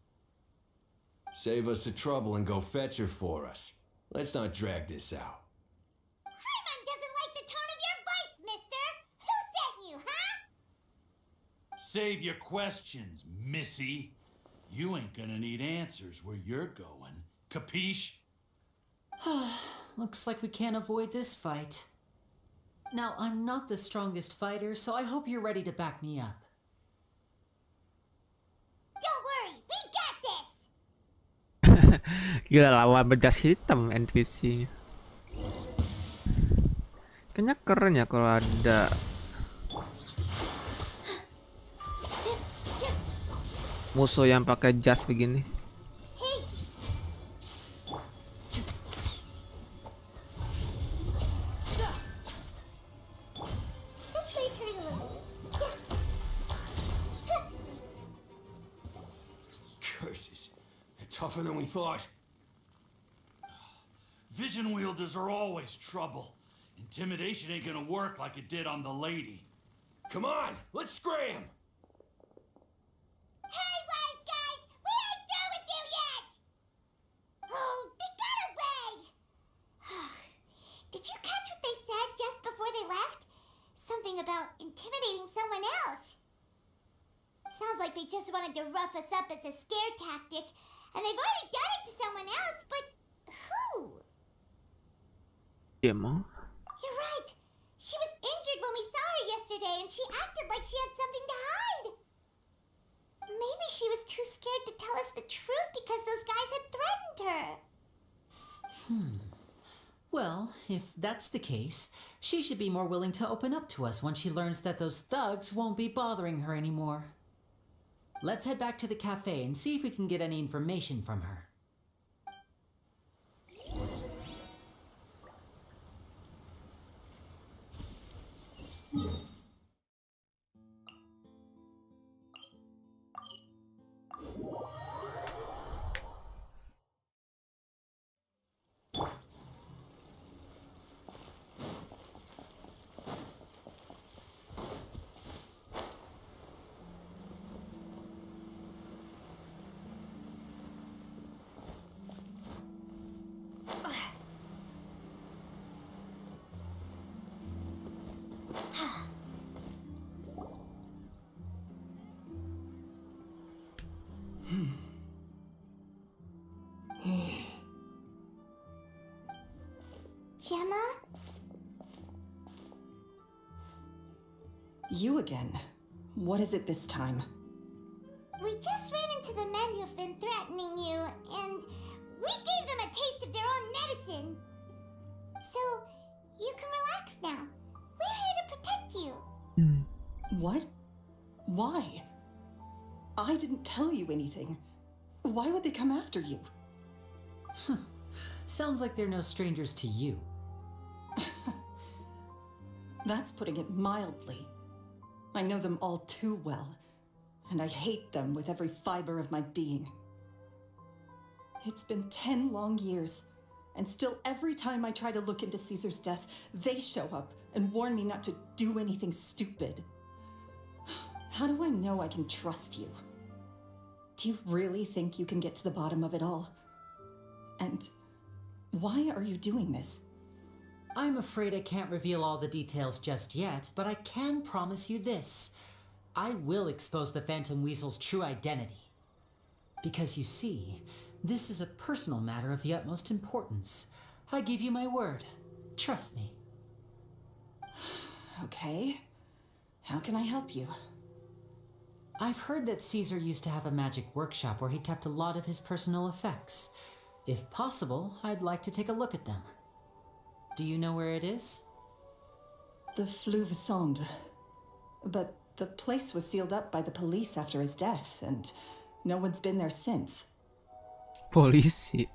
Save us the trouble and go fetch her for us. Let's not drag this out. Paimon doesn't like the tone of your voice, mister! Who sent you, huh? Save your questions, missy. You ain't gonna need answers where you're going. Capiche? Looks like we can't avoid this fight. Now, I'm not the strongest fighter, so I hope you're ready to back me up. Don't worry, we got this! Gila, lawan bejas hitam NPC-nya. Kayaknya keren ya kalau ada musuh yang pakai jas begini. Hey! This might hurt a little. Curses. They're tougher than we thought. Vision wielders are always trouble. Intimidation ain't gonna work like it did on the lady. Come on, let's scram! Hey, wise guys! We ain't through with you yet! Oh, they got away! Did you catch what they said just before they left? Something about intimidating someone else. Sounds like they just wanted to rough us up as a scare tactic, and they've already done it to someone else, but who? Demo. You're right. She was injured when we saw her yesterday, and she acted like she had something to hide. Maybe she was too scared to tell us the truth because those guys had threatened her. Well, if that's the case, she should be more willing to open up to us once she learns that those thugs won't be bothering her anymore. Let's head back to the cafe and see if we can get any information from her. Gemma? You again. What is it this time? We just ran into the men who've been threatening you, and we gave them a taste of their own medicine. So, you can relax now. We're here to protect you. What? Why? I didn't tell you anything. Why would they come after you? Sounds like they're no strangers to you. That's putting it mildly. I know them all too well, and I hate them with every fiber of my being. It's been 10 long years, and still every time I try to look into Caesar's death, they show up and warn me not to do anything stupid. How do I know I can trust you? Do you really think you can get to the bottom of it all? And why are you doing this? I'm afraid I can't reveal all the details just yet, but I can promise you this. I will expose the Phantom Weasel's true identity. Because you see, this is a personal matter of the utmost importance. I give you my word. Trust me. Okay. How can I help you? I've heard that Caesar used to have a magic workshop where he kept a lot of his personal effects. If possible, I'd like to take a look at them. Do you know where it is? The Fleuve Sonde. But the place was sealed up by the police after his death, and no one's been there since. Polisi.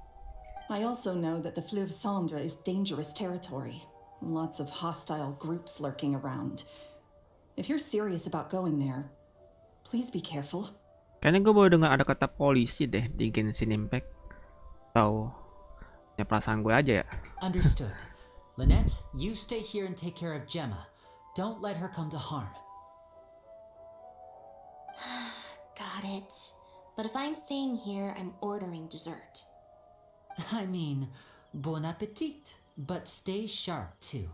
I also know that the Fleuve Sonde is dangerous territory. Lots of hostile groups lurking around. If you're serious about going there, please be careful. Kayaknya gue baru dengar ada kata polisi deh di Genshin Impact. Tahu? Ya perasaan gue aja ya. Understood. Lynette, you stay here and take care of Gemma. Don't let her come to harm. Got it. But if I'm staying here, I'm ordering dessert. I mean, bon appetit, but stay sharp too.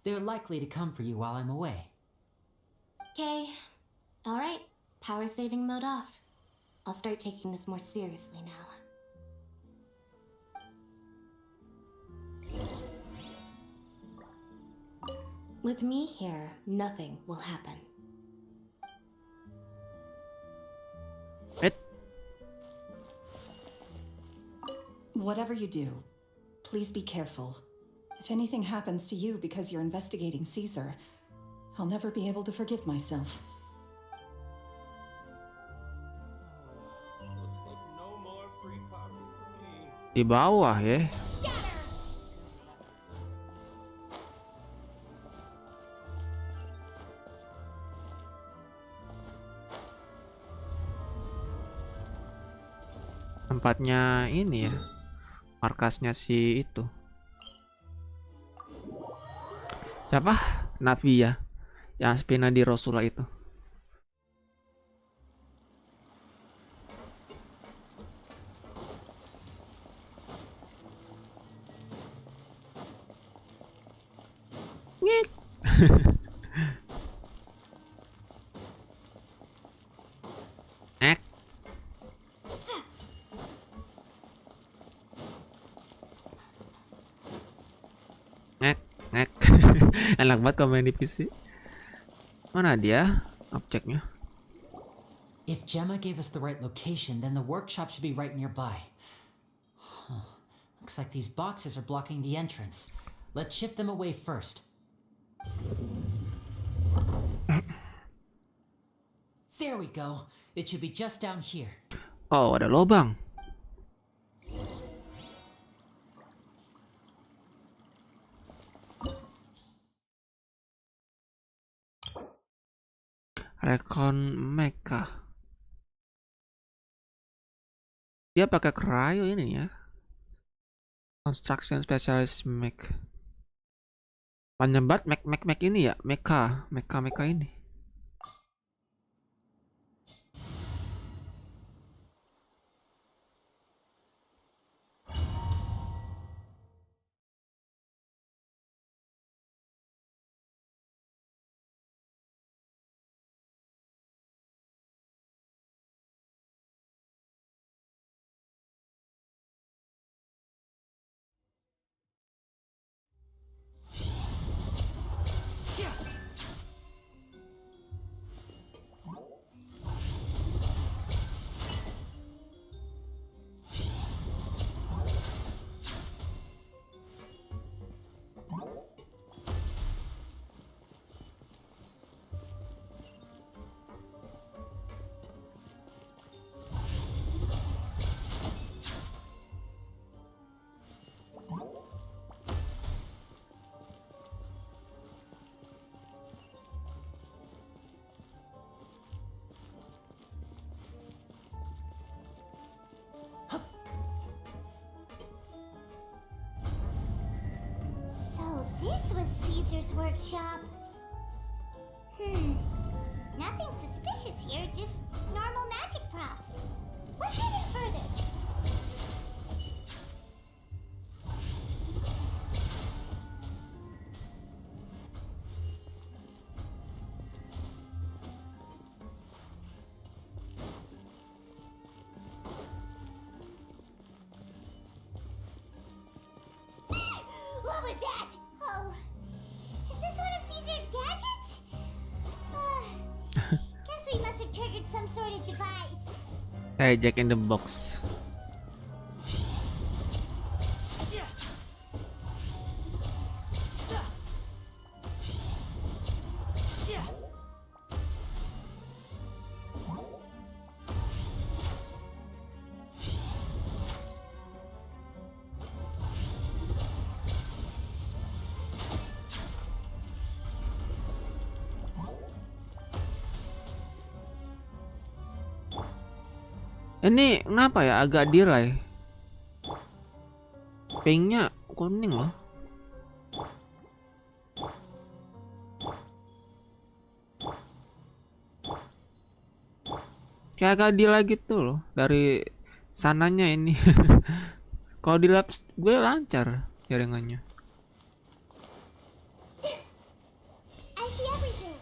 They're likely to come for you while I'm away. Okay. Alright. Power saving mode off. I'll start taking this more seriously now. With me here, nothing will happen. Whatever you do, please be careful. If anything happens to you because you're investigating Caesar, I'll never be able to forgive myself. Looks like no more free coffee for me. Di bawah ya. Tempatnya ini ya. Markasnya si itu. Siapa? Navi ya. Yang spina di Rosula itu. Ngik. Ek. Ngek. Enak banget kalau main di PC. Mana dia objeknya? If Gemma gave us the right location, then the workshop should be right nearby. Looks like these boxes are blocking the entrance. Let's shift them away first. There we go. It should be just down here. Oh, ada lubang. Recon Mecha. Dia pakai cryo ini ya. Construction Specialist Mech. Penyembat Mech ini ya, Mecha ini. Caesar's workshop. Nothing suspicious here, just normal magic props. What's hidden further? What was that? Oh, is this one of Caesar's gadgets? Guess we must have triggered some sort of device. Hey, Jack in the Box. Ini kenapa ya agak delay? Pingnya kuning loh. Kayak agak delay gitu loh dari sananya ini. Kalau di labs gue lancar jaringannya. I see everything.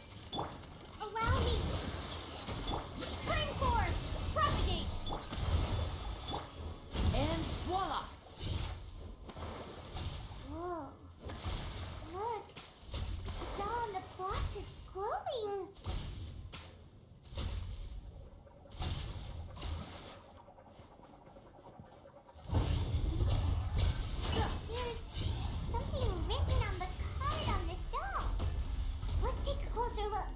Allow me. Spring form. Propagate. And voila! Whoa. Look. The doll in the box is glowing. There's something written on the card on this doll. Let's take a closer look.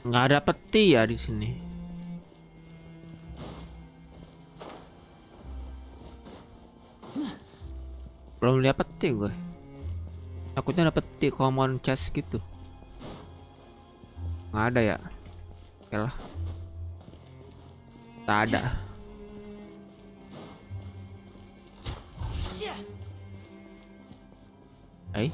Nggak ada peti ya di sini. Belum lihat peti gue. Takutnya ada peti common chest gitu. Nggak ada ya. Oke lah. Tak ada. Eh?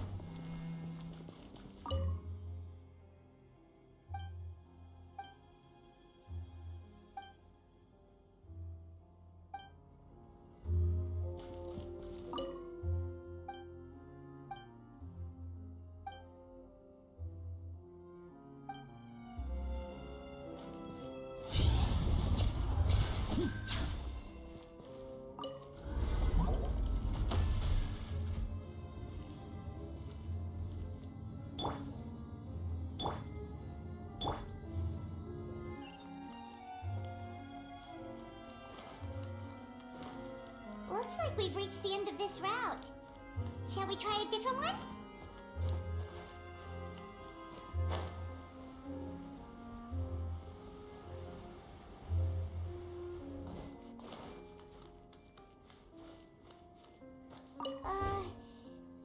Looks like we've reached the end of this route. Shall we try a different one?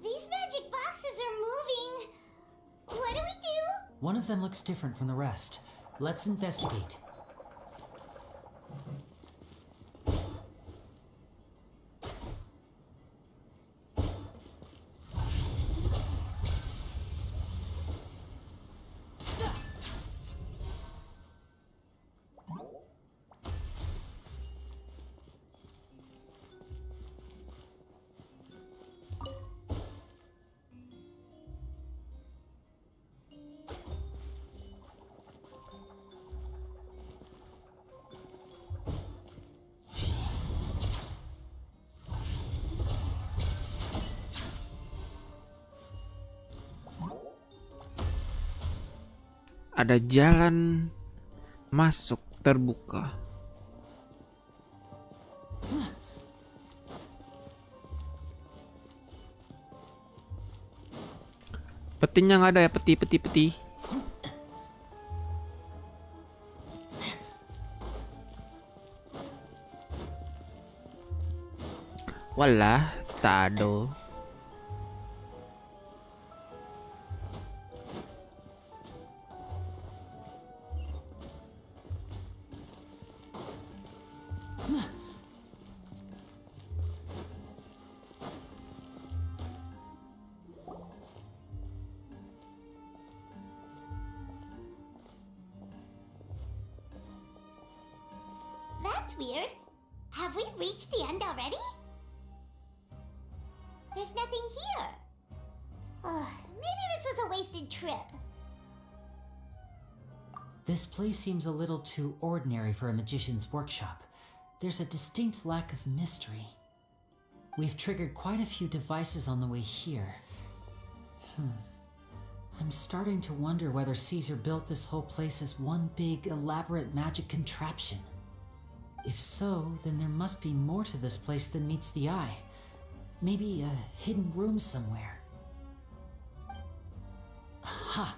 These magic boxes are moving. What do we do? One of them looks different from the rest. Let's investigate. Ada jalan masuk terbuka. Petinya nggak ada ya, peti. Walah, tak ada. That's weird. Have we reached the end already? There's nothing here. Maybe this was a wasted trip. This place seems a little too ordinary for a magician's workshop. There's a distinct lack of mystery. We've triggered quite a few devices on the way here. I'm starting to wonder whether Caesar built this whole place as one big, elaborate magic contraption. If so, then there must be more to this place than meets the eye. Maybe a hidden room somewhere. Aha!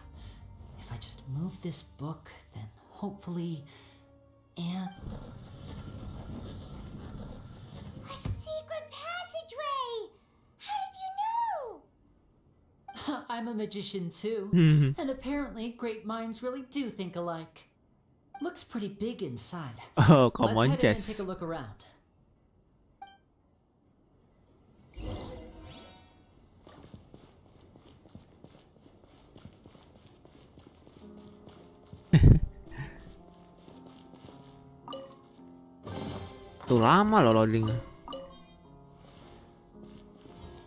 If I just move this book, then hopefully... And... A secret passageway! How did you know? I'm a magician too, and apparently great minds really do think alike. Looks pretty big inside. Oh, come Let's on, head in and Jess. take a look around. Tuh lama loh loading.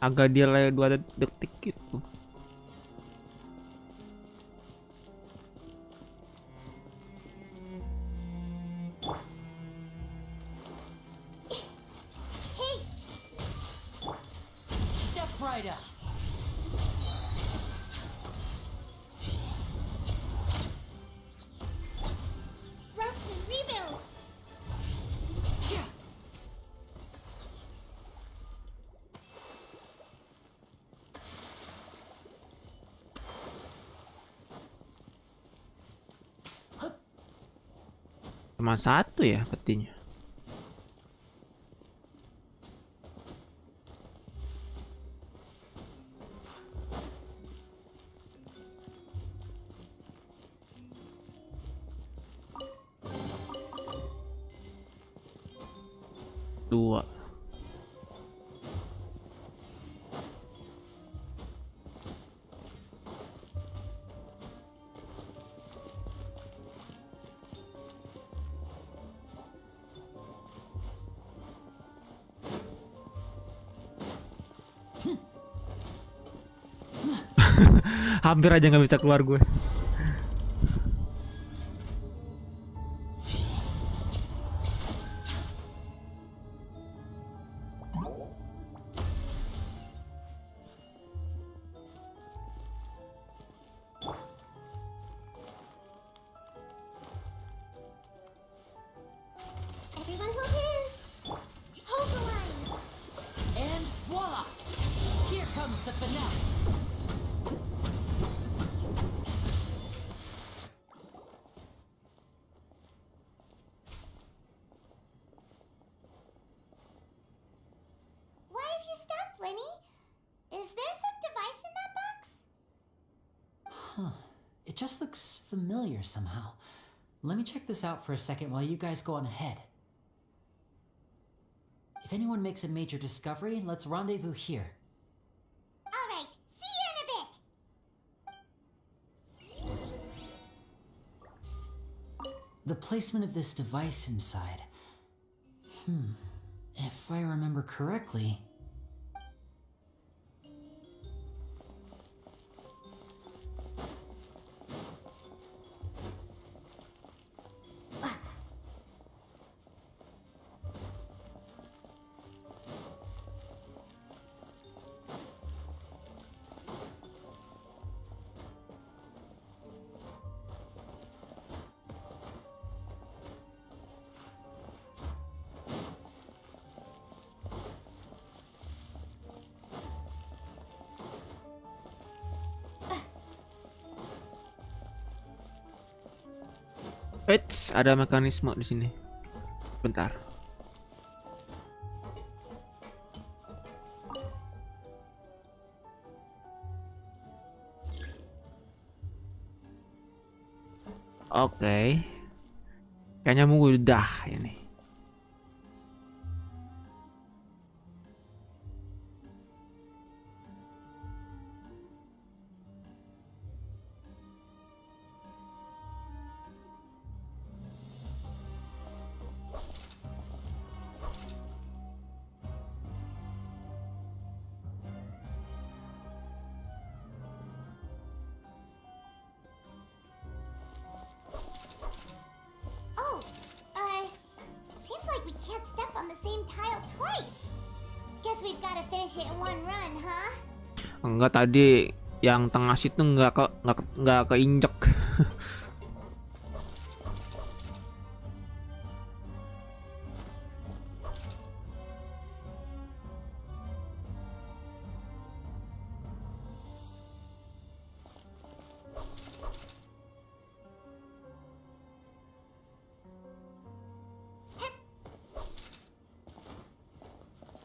Agak delay 2 detik gitu. Hey! Step right up. Rest and rebuild! Cuma 1 ya petinya. Dua. Hampir aja nggak bisa keluar gue. Everyone hold hands! HONKAI! And voila! Here comes the finale. Why have you stopped, Lyney? Is there some device in that box? Huh. It just looks familiar somehow. Let me check this out for a second while you guys go on ahead. If anyone makes a major discovery, let's rendezvous here. Alright, see you in a bit! The placement of this device inside. If I remember correctly... Eits, ada mekanisme di sini. Bentar. Oke. Kayaknya mudah ini. twice. Guess we've got to finish it in one run, huh? Enggak, tadi yang tengah situ nggak keinjek.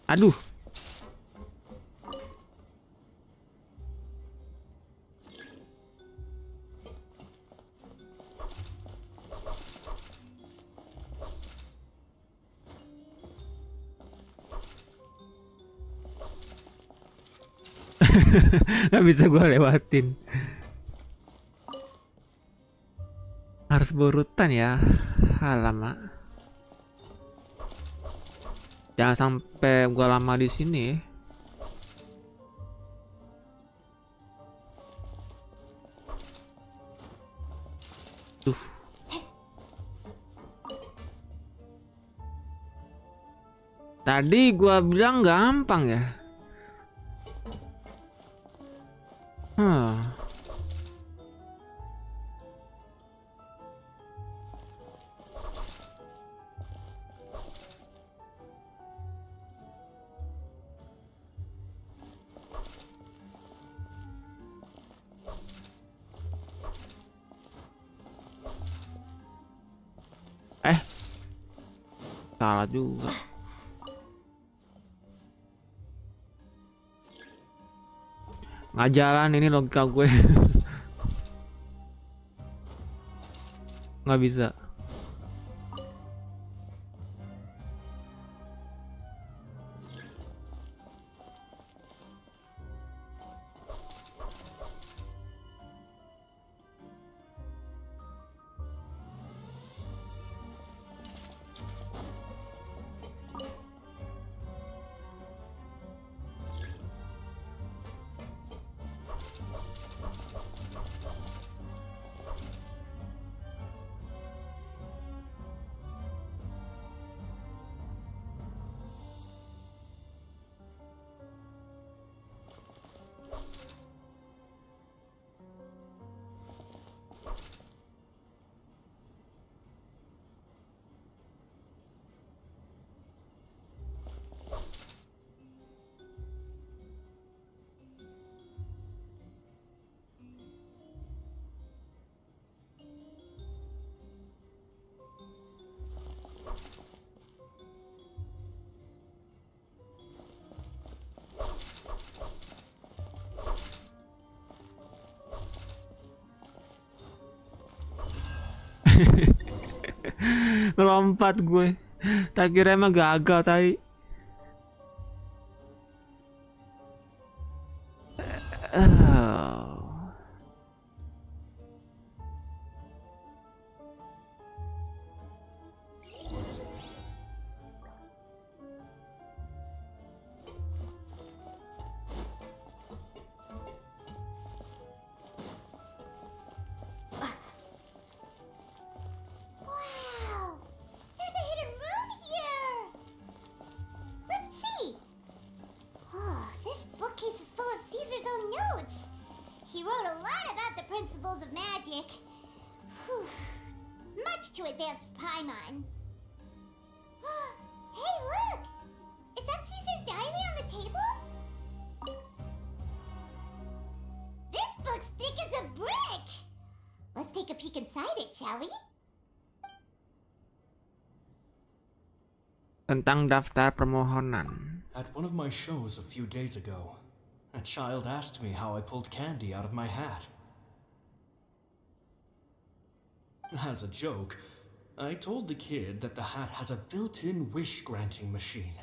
Aduh. Gak bisa gue lewatin. Harus berurutan ya. Alamak. Jangan sampai gue lama di sini. Tuh. Tadi gue bilang gampang ya. Salah juga. Nggak jalan ini logika gue. Nggak bisa. Melompat gue. Tak kira emang gagal tadi. Wow! There's a hidden room here! Let's see! Oh, this bookcase is full of Caesar's own notes. He wrote a lot about the principles of magic. Whew. Much too advanced for Paimon. Hey, look! Is that Caesar's diary on the table? This book's thick as a brick! Let's take a peek inside it, shall we? Tentang daftar permohonan. At one of my shows a few days ago, a child asked me how I pulled candy out of my hat. As a joke, I told the kid that the hat has a built-in wish-granting machine.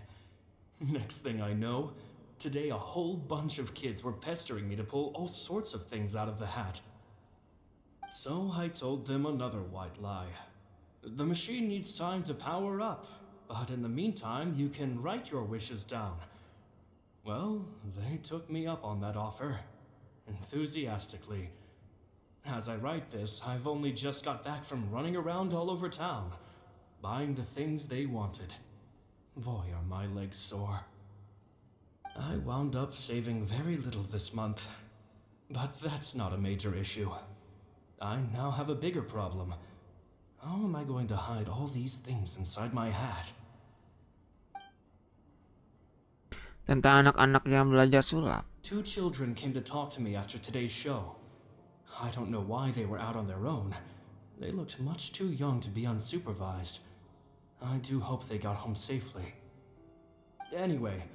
Next thing I know, today a whole bunch of kids were pestering me to pull all sorts of things out of the hat. So I told them another white lie. The machine needs time to power up, but in the meantime, you can write your wishes down. Well, they took me up on that offer, enthusiastically. As I write this, I've only just got back from running around all over town, buying the things they wanted. Boy, are my legs sore. I wound up saving very little this month, but that's not a major issue. I now have a bigger problem. How am I going to hide all these things inside my hat? Tentang anak-anak yang belajar sulap. 2 children came to talk to me after today's show. I don't know why they were out on their own. They looked much too young to be unsupervised. I do hope they got home safely. Anyway,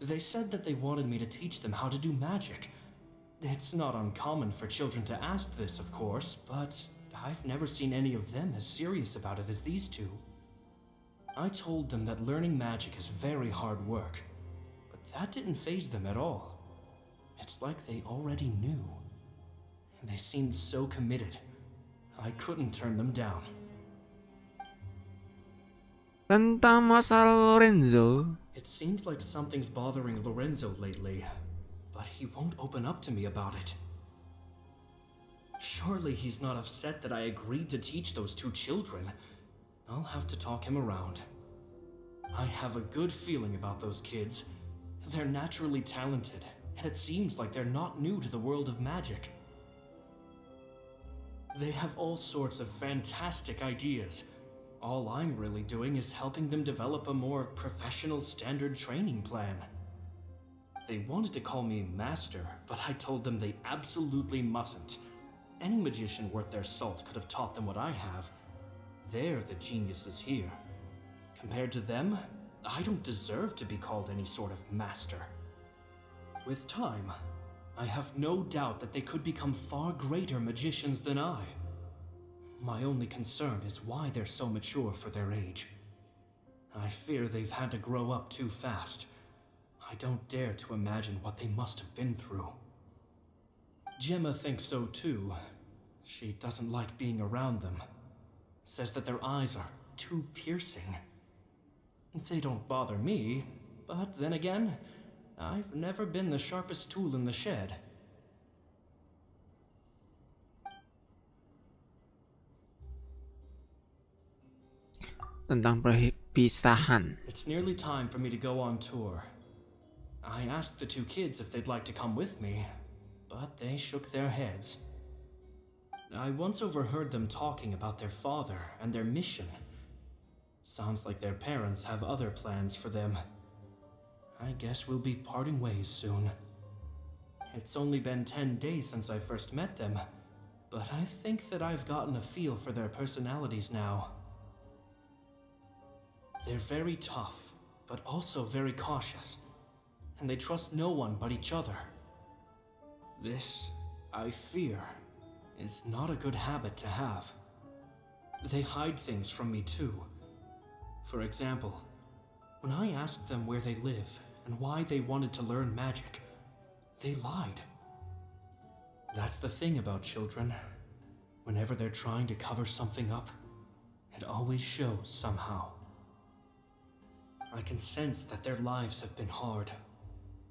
they said that they wanted me to teach them how to do magic. It's not uncommon for children to ask this, of course, but I've never seen any of them as serious about it as these 2. I told them that learning magic is very hard work, but that didn't faze them at all. It's like they already knew. They seemed so committed. I couldn't turn them down. Tentang masalah Lorenzo. It seems like something's bothering Lorenzo lately, but he won't open up to me about it. Surely he's not upset that I agreed to teach those 2 children. I'll have to talk him around. I have a good feeling about those kids. They're naturally talented, and it seems like they're not new to the world of magic. They have all sorts of fantastic ideas. All I'm really doing is helping them develop a more professional standard training plan. They wanted to call me Master, but I told them they absolutely mustn't. Any magician worth their salt could have taught them what I have. They're the geniuses here. Compared to them, I don't deserve to be called any sort of master. With time, I have no doubt that they could become far greater magicians than I. My only concern is why they're so mature for their age. I fear they've had to grow up too fast. I don't dare to imagine what they must have been through. Gemma thinks so too. She doesn't like being around them. Says that their eyes are too piercing. They don't bother me, but then again, I've never been the sharpest tool in the shed. Tentang perpisahan. It's nearly time for me to go on tour. I asked the 2 kids if they'd like to come with me, but they shook their heads. I once overheard them talking about their father and their mission. Sounds like their parents have other plans for them. I guess we'll be parting ways soon. It's only been 10 days since I first met them, but I think that I've gotten a feel for their personalities now. They're very tough, but also very cautious, and they trust no one but each other. This, I fear, is not a good habit to have. They hide things from me too. For example, when I asked them where they live and why they wanted to learn magic, they lied. That's the thing about children. Whenever they're trying to cover something up, it always shows somehow. I can sense that their lives have been hard,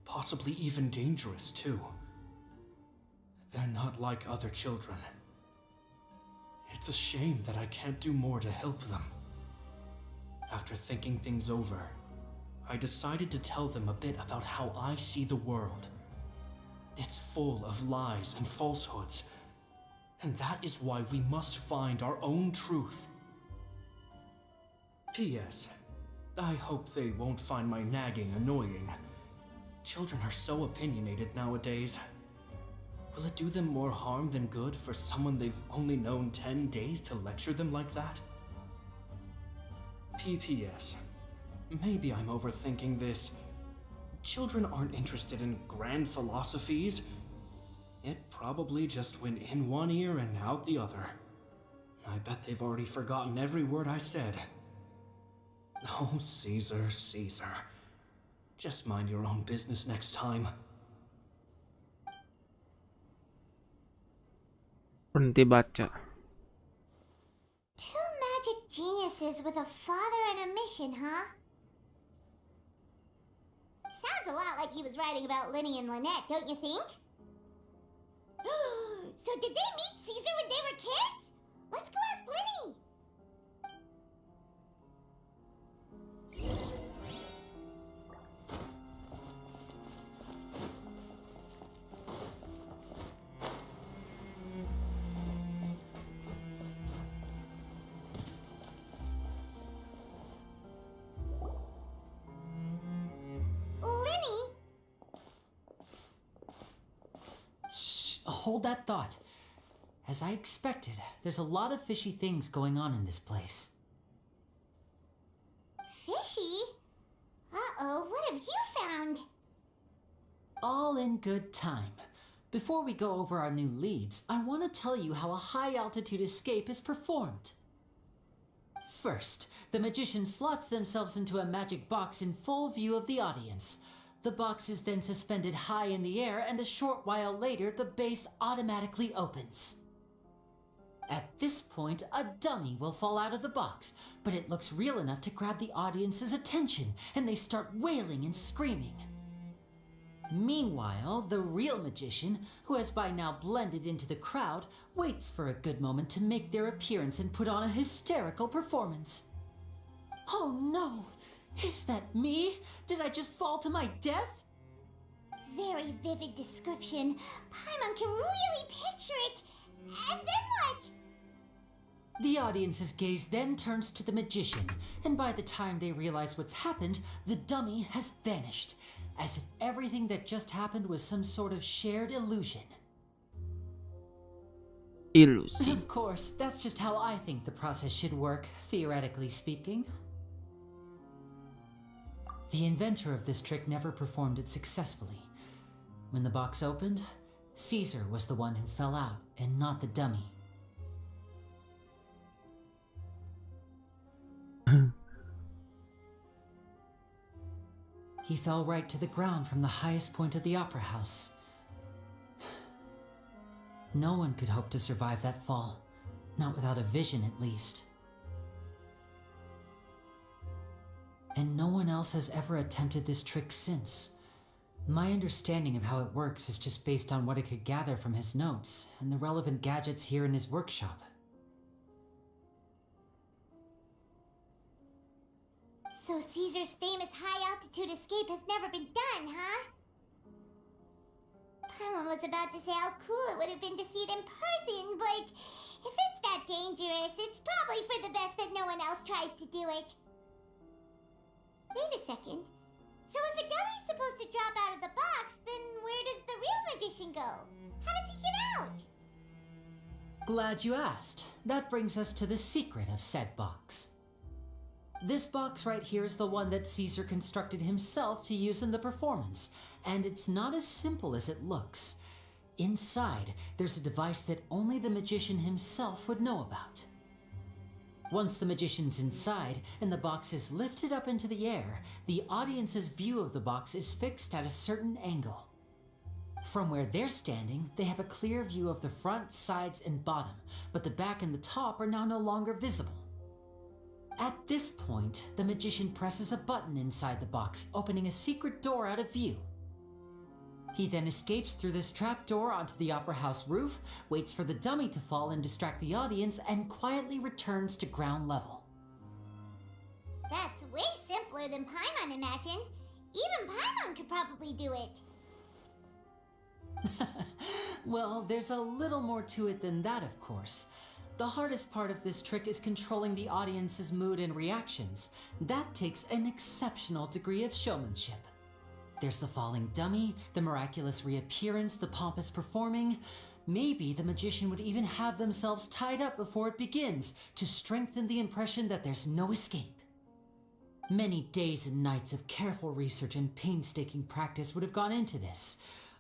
possibly even dangerous too. They're not like other children. It's a shame that I can't do more to help them. After thinking things over, I decided to tell them a bit about how I see the world. It's full of lies and falsehoods, and that is why we must find our own truth. P.S. I hope they won't find my nagging annoying. Children are so opinionated nowadays. Will it do them more harm than good for someone they've only known 10 days to lecture them like that? P.P.S. Maybe I'm overthinking this. Children aren't interested in grand philosophies. It probably just went in one ear and out the other. I bet they've already forgotten every word I said. Oh, Caesar, Caesar. Just mind your own business next time. Berhenti baca. 2 magic geniuses with a father and a mission, huh? Sounds a lot like he was writing about Lyney and Lynette, don't you think? So did they meet Caesar when they were kids? Let's go ask Lyney! hold that thought. As I expected, there's a lot of fishy things going on in this place. Fishy? Uh-oh, what have you found? All in good time. Before we go over our new leads, I want to tell you how a high-altitude escape is performed. First, the magician slots themselves into a magic box in full view of the audience. The box is then suspended high in the air, and a short while later, the base automatically opens. At this point, a dummy will fall out of the box, but it looks real enough to grab the audience's attention, and they start wailing and screaming. Meanwhile, the real magician, who has by now blended into the crowd, waits for a good moment to make their appearance and put on a hysterical performance. Oh no! Is that me? Did I just fall to my death? Very vivid description. Paimon can really picture it. And then what? The audience's gaze then turns to the magician, and by the time they realize what's happened, the dummy has vanished, as if everything that just happened was some sort of shared illusion. Ilusi. Of course, that's just how I think the process should work, theoretically speaking. The inventor of this trick never performed it successfully. When the box opened, Caesar was the one who fell out, and not the dummy. He fell right to the ground from the highest point of the opera house. No one could hope to survive that fall, not without a vision at least. And no one else has ever attempted this trick since. My understanding of how it works is just based on what I could gather from his notes and the relevant gadgets here in his workshop. So Caesar's famous high-altitude escape has never been done, huh? Paimon was about to say how cool it would have been to see it in person, but if it's that dangerous, it's probably for the best that no one else tries to do it. Wait a second. So if a dummy's supposed to drop out of the box, then where does the real magician go? How does he get out? Glad you asked. That brings us to the secret of said box. This box right here is the one that Caesar constructed himself to use in the performance, and it's not as simple as it looks. Inside, there's a device that only the magician himself would know about. Once the magician's inside and the box is lifted up into the air, the audience's view of the box is fixed at a certain angle. From where they're standing, they have a clear view of the front, sides, and bottom, but the back and the top are now no longer visible. At this point, the magician presses a button inside the box, opening a secret door out of view. He then escapes through this trapdoor onto the opera house roof, waits for the dummy to fall and distract the audience, and quietly returns to ground level. That's way simpler than Paimon imagined. Even Paimon could probably do it. Well, there's a little more to it than that, of course. The hardest part of this trick is controlling the audience's mood and reactions. That takes an exceptional degree of showmanship. There's the falling dummy, the miraculous reappearance, the pompous performing. Maybe the magician would even have themselves tied up before it begins to strengthen the impression that there's no escape. Many days and nights of careful research and painstaking practice would have gone into this,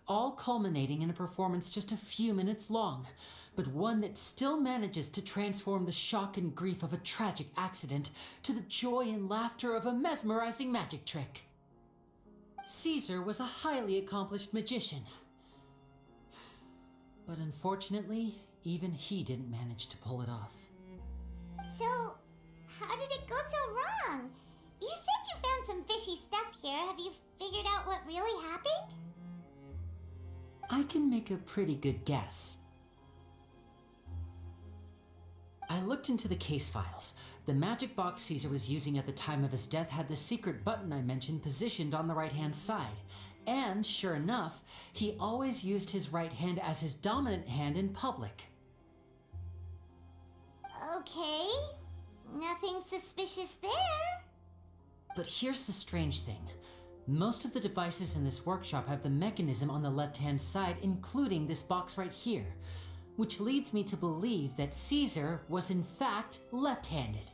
all culminating in a performance just a few minutes long, but one that still manages to transform the shock and grief of a tragic accident to the joy and laughter of a mesmerizing magic trick. Caesar was a highly accomplished magician, but unfortunately, even he didn't manage to pull it off. So, how did it go so wrong? You said you found some fishy stuff here. Have you figured out what really happened? I can make a pretty good guess. I looked into the case files. The magic box Caesar was using at the time of his death had the secret button I mentioned positioned on the right-hand side. And sure enough, he always used his right hand as his dominant hand in public. Okay, nothing suspicious there. But here's the strange thing. Most of the devices in this workshop have the mechanism on the left-hand side, including this box right here, which leads me to believe that Caesar was in fact left-handed.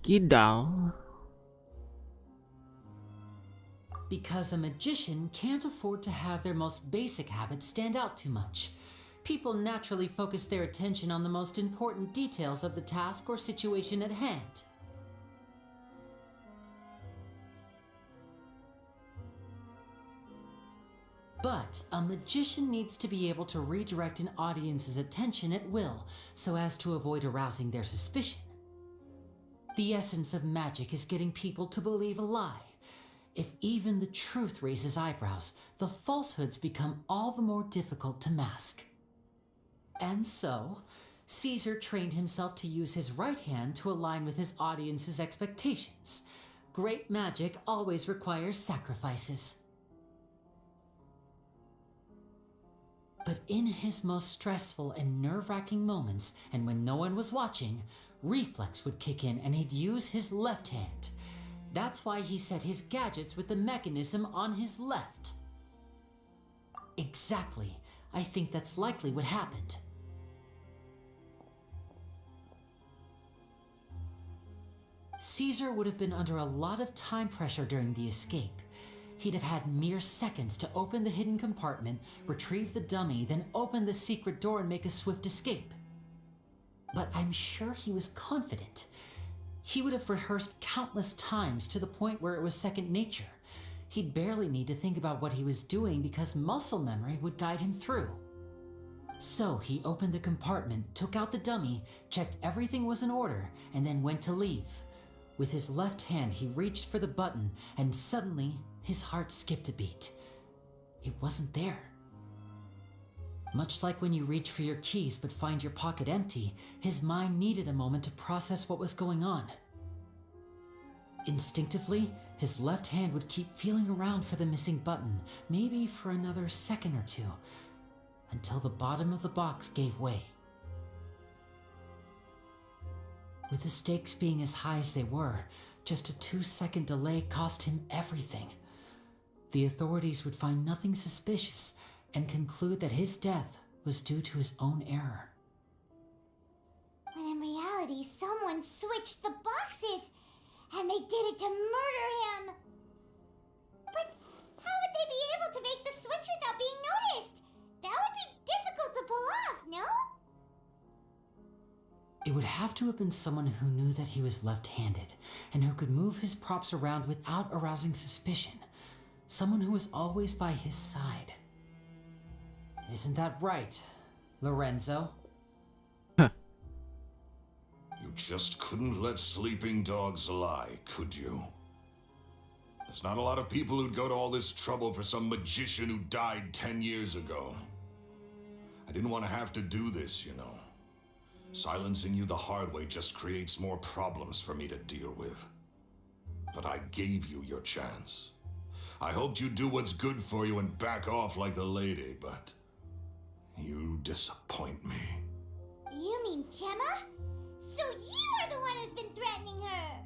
Kidal. Because a magician can't afford to have their most basic habits stand out too much. People naturally focus their attention on the most important details of the task or situation at hand. But a magician needs to be able to redirect an audience's attention at will, so as to avoid arousing their suspicion. The essence of magic is getting people to believe a lie. If even the truth raises eyebrows, the falsehoods become all the more difficult to mask. And so, Caesar trained himself to use his right hand to align with his audience's expectations. Great magic always requires sacrifices. But in his most stressful and nerve-wracking moments, and when no one was watching, reflex would kick in and he'd use his left hand. That's why he set his gadgets with the mechanism on his left. Exactly. I think that's likely what happened. Caesar would have been under a lot of time pressure during the escape. He'd have had mere seconds to open the hidden compartment, retrieve the dummy, then open the secret door and make a swift escape. But I'm sure he was confident. He would have rehearsed countless times to the point where it was second nature. He'd barely need to think about what he was doing because muscle memory would guide him through. So he opened the compartment, took out the dummy, checked everything was in order, and then went to leave. With his left hand, he reached for the button, and suddenly, his heart skipped a beat. It wasn't there. Much like when you reach for your keys but find your pocket empty, his mind needed a moment to process what was going on. Instinctively, his left hand would keep feeling around for the missing button, maybe for another second or two, until the bottom of the box gave way. With the stakes being as high as they were, just a 2-second delay cost him everything. The authorities would find nothing suspicious and conclude that his death was due to his own error. When in reality, someone switched the boxes, and they did it to murder him. But how would they be able to make the switch without being noticed? That would be difficult to pull off, no? It would have to have been someone who knew that he was left-handed and who could move his props around without arousing suspicion. Someone who was always by his side. Isn't that right, Lorenzo? You just couldn't let sleeping dogs lie, could you? There's not a lot of people who'd go to all this trouble for some magician who died 10 years ago. I didn't want to have to do this, you know. Silencing you the hard way just creates more problems for me to deal with. But I gave you your chance. I hoped you'd do what's good for you and back off like the lady, but you disappoint me. You mean Gemma? So you are the one who's been threatening her!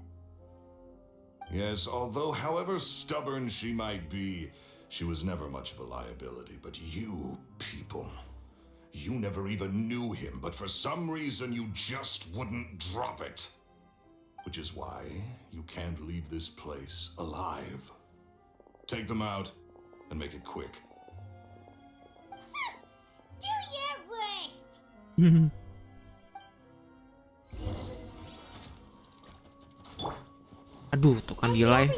Yes, although however stubborn she might be, she was never much of a liability. But you people, you never even knew him, but for some reason you just wouldn't drop it. Which is why you can't leave this place alive. Take them out, and make it quick. Do your worst! Aduh, tuh kan delay.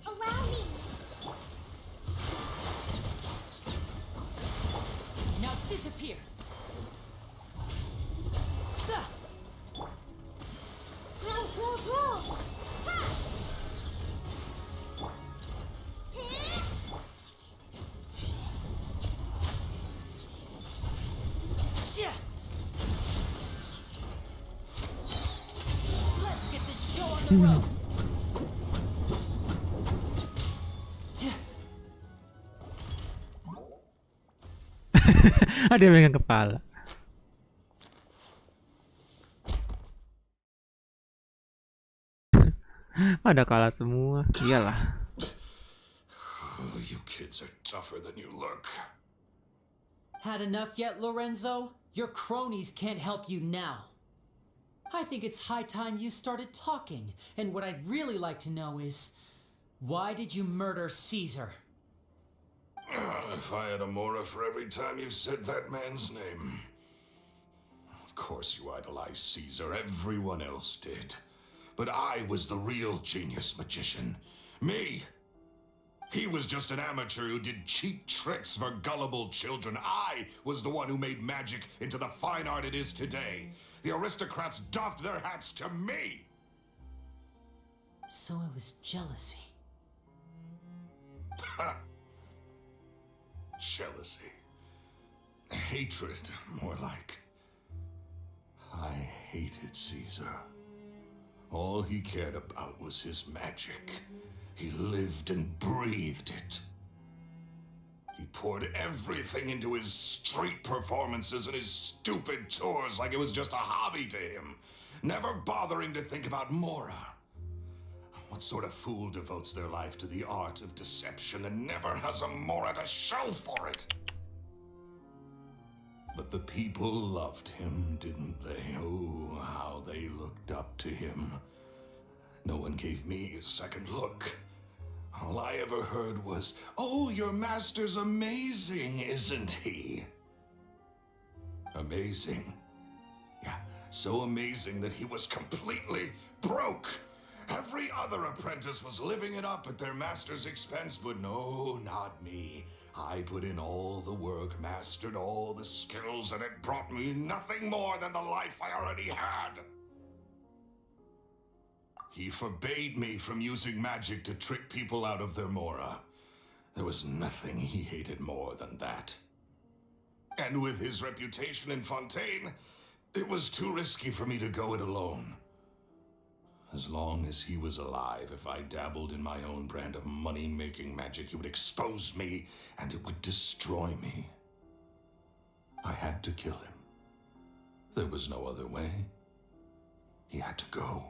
Allow me. Now disappear. Roll. Ha! Let's get this show on the road. Ada yang megang kepala. Pada kalah semua. Iyalah. Oh, you kids are tougher than you look. Had enough yet, Lorenzo? Your cronies can't help you now. I think it's high time you started talking, and what I'd really like to know is, why did you murder Caesar? If I had a Mora for every time you said that man's name. Of course you idolized Caesar, everyone else did. But I was the real genius magician. Me! He was just an amateur who did cheap tricks for gullible children. I was the one who made magic into the fine art it is today. The aristocrats doffed their hats to me! So it was jealousy. Ha! Jealousy. Hatred, more like. I hated Caesar. All he cared about was his magic. He lived and breathed it. He poured everything into his street performances and his stupid tours like it was just a hobby to him, never bothering to think about Mora. What sort of fool devotes their life to the art of deception and never has a Mora to show for it? But the people loved him, didn't they? Oh, how they looked up to him. No one gave me a second look. All I ever heard was, "Oh, your master's amazing, isn't he?" Amazing. Yeah, so amazing that he was completely broke. Every other apprentice was living it up at their master's expense, but no, not me. I put in all the work, mastered all the skills, and it brought me nothing more than the life I already had. He forbade me from using magic to trick people out of their Mora. There was nothing he hated more than that. And with his reputation in Fontaine, it was too risky for me to go it alone. As long as he was alive, if I dabbled in my own brand of money-making magic, he would expose me, and it would destroy me. I had to kill him. There was no other way. He had to go.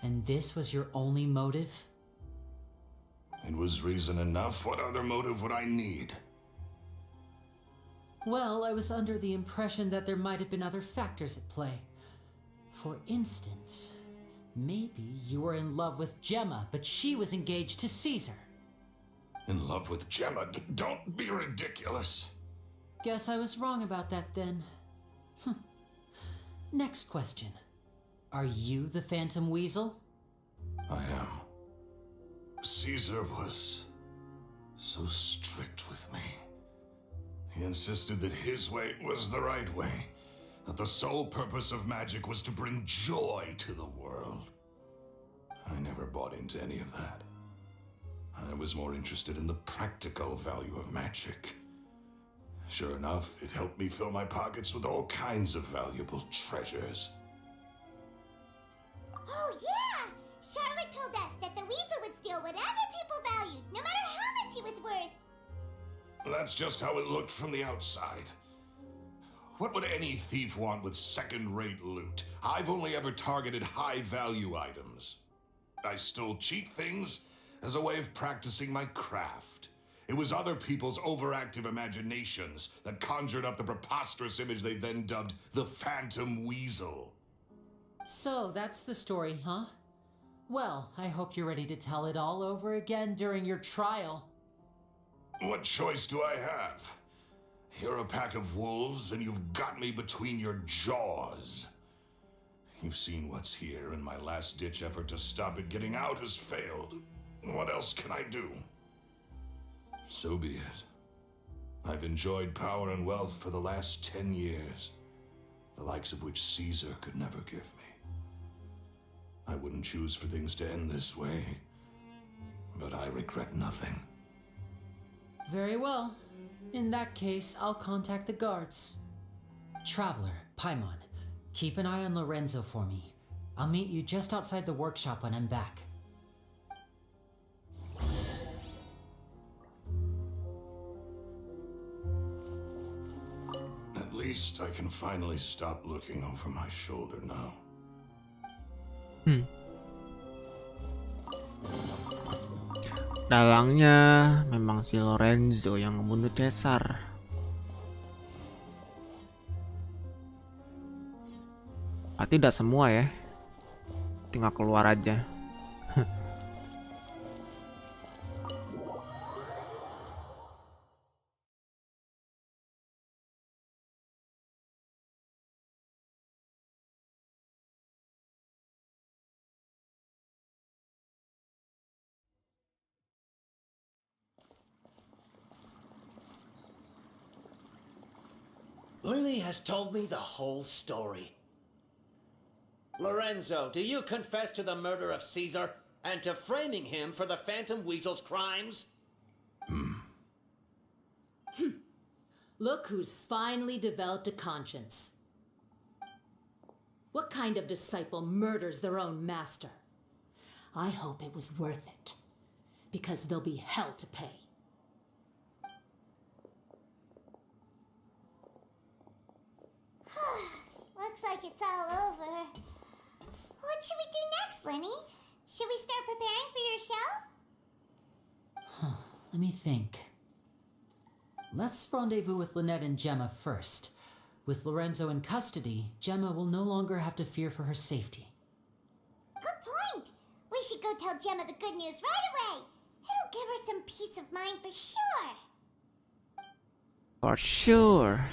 And this was your only motive? It was reason enough. What other motive would I need? Well, I was under the impression that there might have been other factors at play. For instance, maybe you were in love with Gemma, but she was engaged to Caesar. In love with Gemma? Don't be ridiculous. Guess I was wrong about that then. Next question. Are you the Phantom Weasel? I am. Caesar was so strict with me. He insisted that his way was the right way, that the sole purpose of magic was to bring joy to the world. I never bought into any of that. I was more interested in the practical value of magic. Sure enough, it helped me fill my pockets with all kinds of valuable treasures. Oh, yeah! Charlotte told us that the weasel would steal whatever people valued, no matter how much it was worth. That's just how it looked from the outside. What would any thief want with second-rate loot? I've only ever targeted high-value items. I stole cheap things as a way of practicing my craft. It was other people's overactive imaginations that conjured up the preposterous image they then dubbed the Phantom Weasel. So that's the story, huh? Well, I hope you're ready to tell it all over again during your trial. What choice do I have? You're a pack of wolves, and you've got me between your jaws. You've seen what's here, and my last-ditch effort to stop it getting out has failed. What else can I do? So be it. I've enjoyed power and wealth for the last 10 years, the likes of which Caesar could never give me. I wouldn't choose for things to end this way, but I regret nothing. Very well. In that case, I'll contact the guards. Traveler, Paimon, keep an eye on Lorenzo for me. I'll meet you just outside the workshop when I'm back. At least I can finally stop looking over my shoulder now. Dalangnya memang si Lorenzo yang membunuh Caesar. Berarti udah semua ya. Tinggal keluar aja. Lyney has told me the whole story. Lorenzo, do you confess to the murder of Caesar and to framing him for the Phantom Weasel's crimes? Look who's finally developed a conscience. What kind of disciple murders their own master? I hope it was worth it, because there'll be hell to pay. Looks like it's all over. What should we do next, Lyney? Should we start preparing for your show? Let me think. Let's rendezvous with Lynette and Gemma first. With Lorenzo in custody, Gemma will no longer have to fear for her safety. Good point. We should go tell Gemma the good news right away. It'll give her some peace of mind for sure. For sure.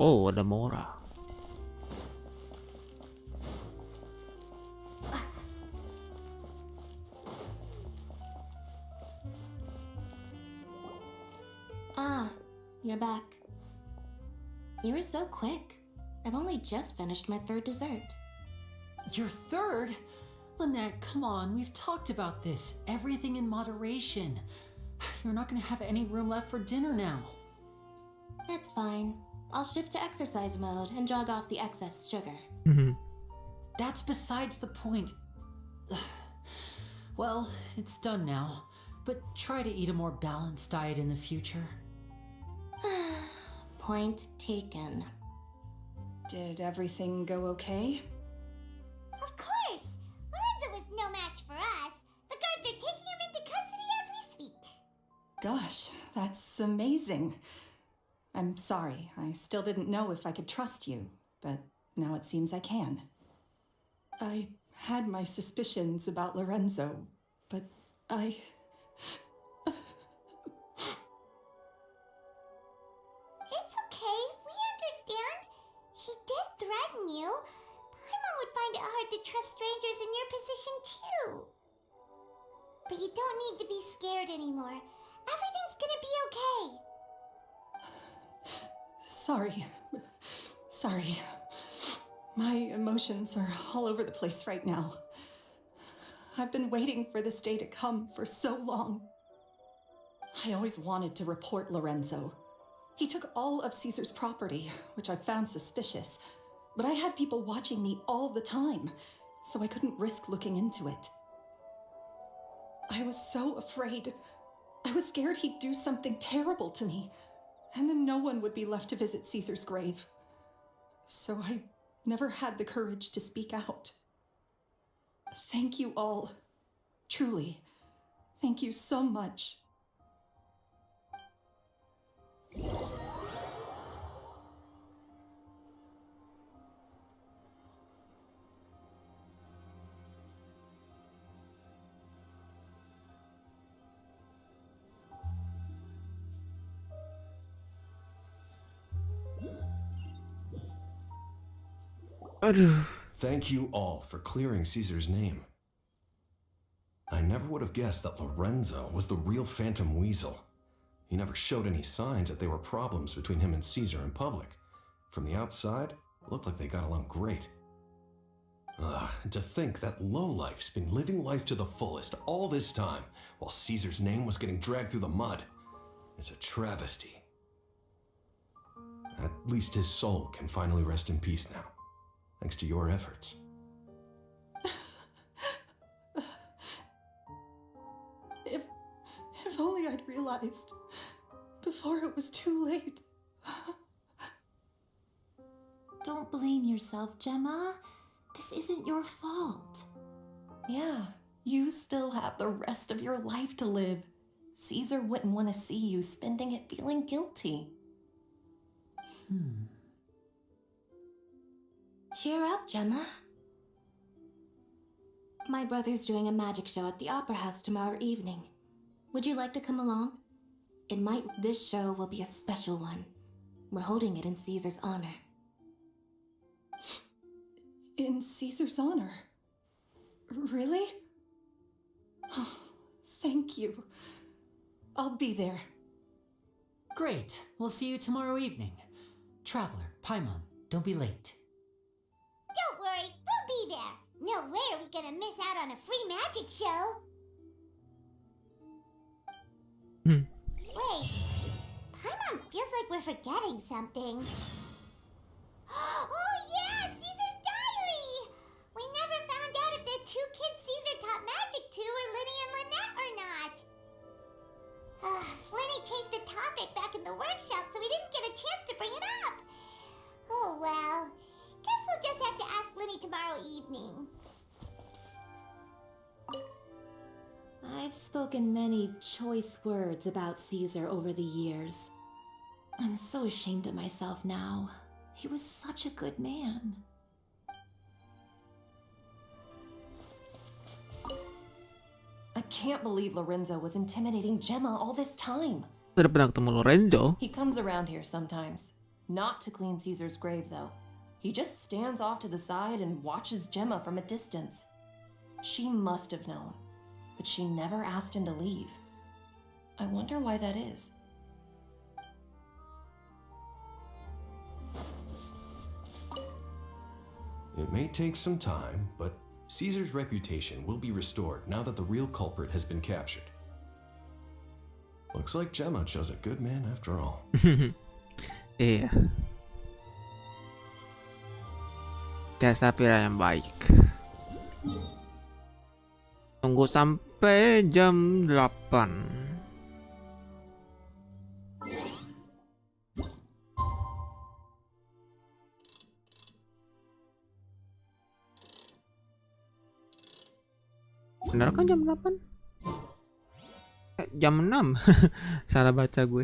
Oh, ada Mora. Ah, you're back. You were so quick. I've only just finished my third dessert. Your third? Lynette, come on, we've talked about this. Everything in moderation. You're not gonna have any room left for dinner now. It's fine. I'll shift to exercise mode and jog off the excess sugar. That's besides the point. Well, it's done now, but try to eat a more balanced diet in the future. Point taken. Did everything go okay? Of course! Lorenzo was no match for us. The guards are taking him into custody as we speak. Gosh, that's amazing. I'm sorry, I still didn't know if I could trust you, but now it seems I can. I had my suspicions about Lorenzo, but I... It's okay, we understand. He did threaten you. Paimon would find it hard to trust strangers in your position too. But you don't need to be scared anymore. Everything's gonna be okay. Sorry. My emotions are all over the place right now. I've been waiting for this day to come for so long. I always wanted to report Lorenzo. He took all of Caesar's property, which I found suspicious, but I had people watching me all the time, so I couldn't risk looking into it. I was so afraid. I was scared he'd do something terrible to me, and then no one would be left to visit Caesar's grave. So I never had the courage to speak out. Thank you all. Truly. Thank you so much. Aduh. Thank you all for clearing Caesar's name. I never would have guessed that Lorenzo was the real Phantom Weasel. He never showed any signs that there were problems between him and Caesar in public. From the outside, it looked like they got along great. And to think that lowlife's been living life to the fullest all this time, while Caesar's name was getting dragged through the mud. It's a travesty. At least his soul can finally rest in peace now, thanks to your efforts. If only I'd realized before it was too late. Don't blame yourself, Gemma. This isn't your fault. Yeah, you still have the rest of your life to live. Caesar wouldn't want to see you spending it feeling guilty. Cheer up, Gemma. My brother's doing a magic show at the Opera House tomorrow evening. Would you like to come along? This show will be a special one. We're holding it in Caesar's honor. In Caesar's honor? Really? Oh, thank you. I'll be there. Great. We'll see you tomorrow evening. Traveler, Paimon, don't be late. Don't worry, we'll be there. No way are we gonna miss out on a free magic show. Wait, Paimon feels like we're forgetting something. Oh yeah, Caesar's diary! We never found out if the two kids Caesar taught magic to were Lyney and Lynette or not. Lyney changed the topic back in the workshop, so we didn't get a chance to bring it up. Oh well, guess we'll just have to ask Lyney tomorrow evening. I've spoken many choice words about Caesar over the years. I'm so ashamed of myself now. He was such a good man. I can't believe Lorenzo was intimidating Gemma all this time. Sudah pernah ketemu Lorenzo? He comes around here sometimes. Not to clean Caesar's grave, though. He just stands off to the side and watches Gemma from a distance. She must have known, but she never asked him to leave. I wonder why that is. It may take some time, but Caesar's reputation will be restored now that the real culprit has been captured. Looks like Gemma chose a good man after all. Iya. Jasa Pira yang baik. Tunggu sampai jam 8. Bener kan jam 8? Jam 6. Salah baca gue.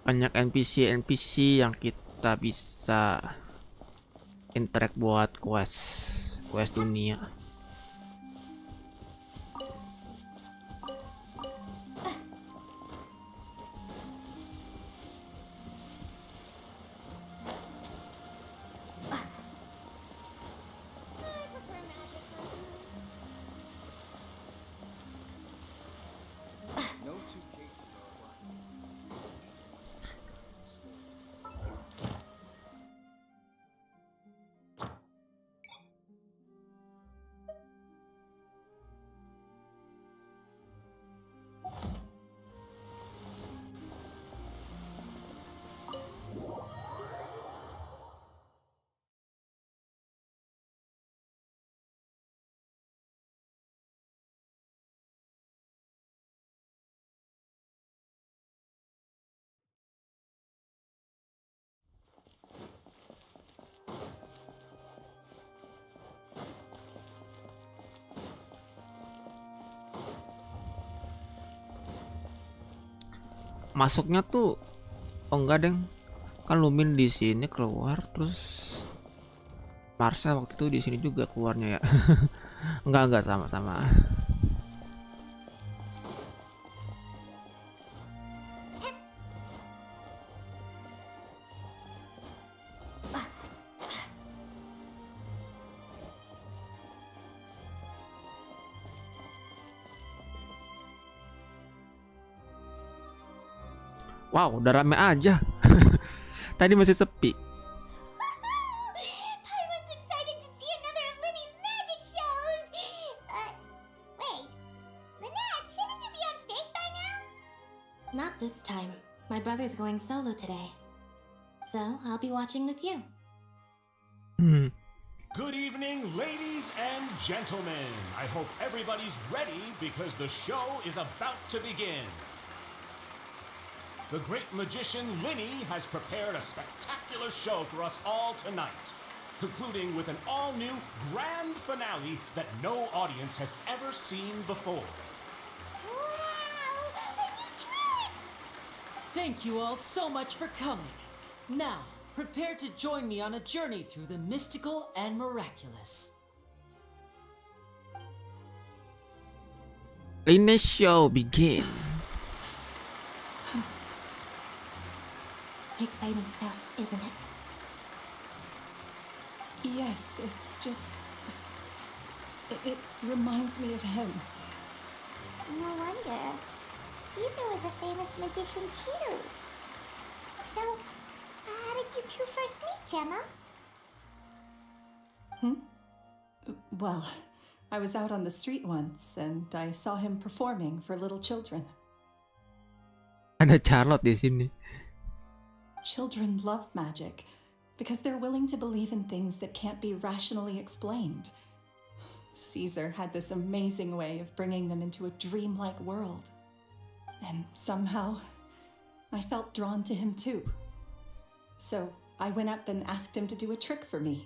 Banyak NPC yang kita bisa interact buat quest dunia. masuknya tuh, oh enggak deng, kan Lumin di sini keluar, terus Marcel waktu itu di sini juga keluarnya ya. Enggak sama-sama. Wow, udah rame aja. Tadi masih sepi. Pyron's excited to see another of Lyney's magic shows! Wait. Lynette, shouldn't you be on stage by now? Not this time. My brother's going solo today. So, I'll be watching with you. Good evening, ladies and gentlemen. I hope everybody's ready because the show is about to begin. The great magician Lyney has prepared a spectacular show for us all tonight, concluding with an all-new grand finale that no audience has ever seen before. Wow! A new trick! Thank you all so much for coming. Now, prepare to join me on a journey through the mystical and miraculous. Lyney show begin. Exciting stuff, isn't it? Yes, it's just... It reminds me of him. No wonder. Caesar was a famous magician too. So, how did you two first meet, Gemma? Well, I was out on the street once, and I saw him performing for little children. Ada Charlotte di sini. Children love magic because they're willing to believe in things that can't be rationally explained. Caesar had this amazing way of bringing them into a dreamlike world. And somehow, I felt drawn to him too. So I went up and asked him to do a trick for me.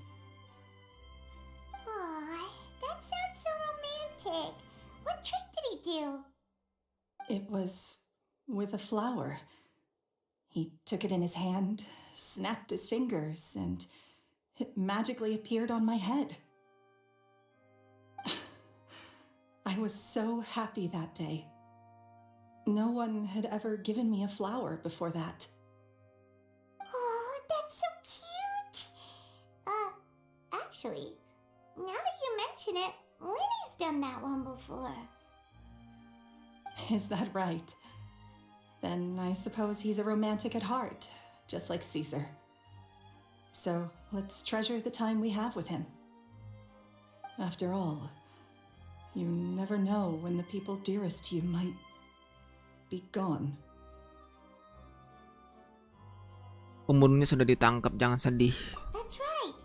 Aw, that sounds so romantic. What trick did he do? It was with a flower. He took it in his hand, snapped his fingers, and it magically appeared on my head. I was so happy that day. No one had ever given me a flower before that. Oh, that's so cute! Actually, now that you mention it, Lyney's done that one before. Is that right? Then I suppose he's a romantic at heart, just like Caesar. So let's treasure the time we have with him. After all, you never know when the people dearest to you might be gone. Pembunuhnya sudah ditangkap, jangan sedih. That's right.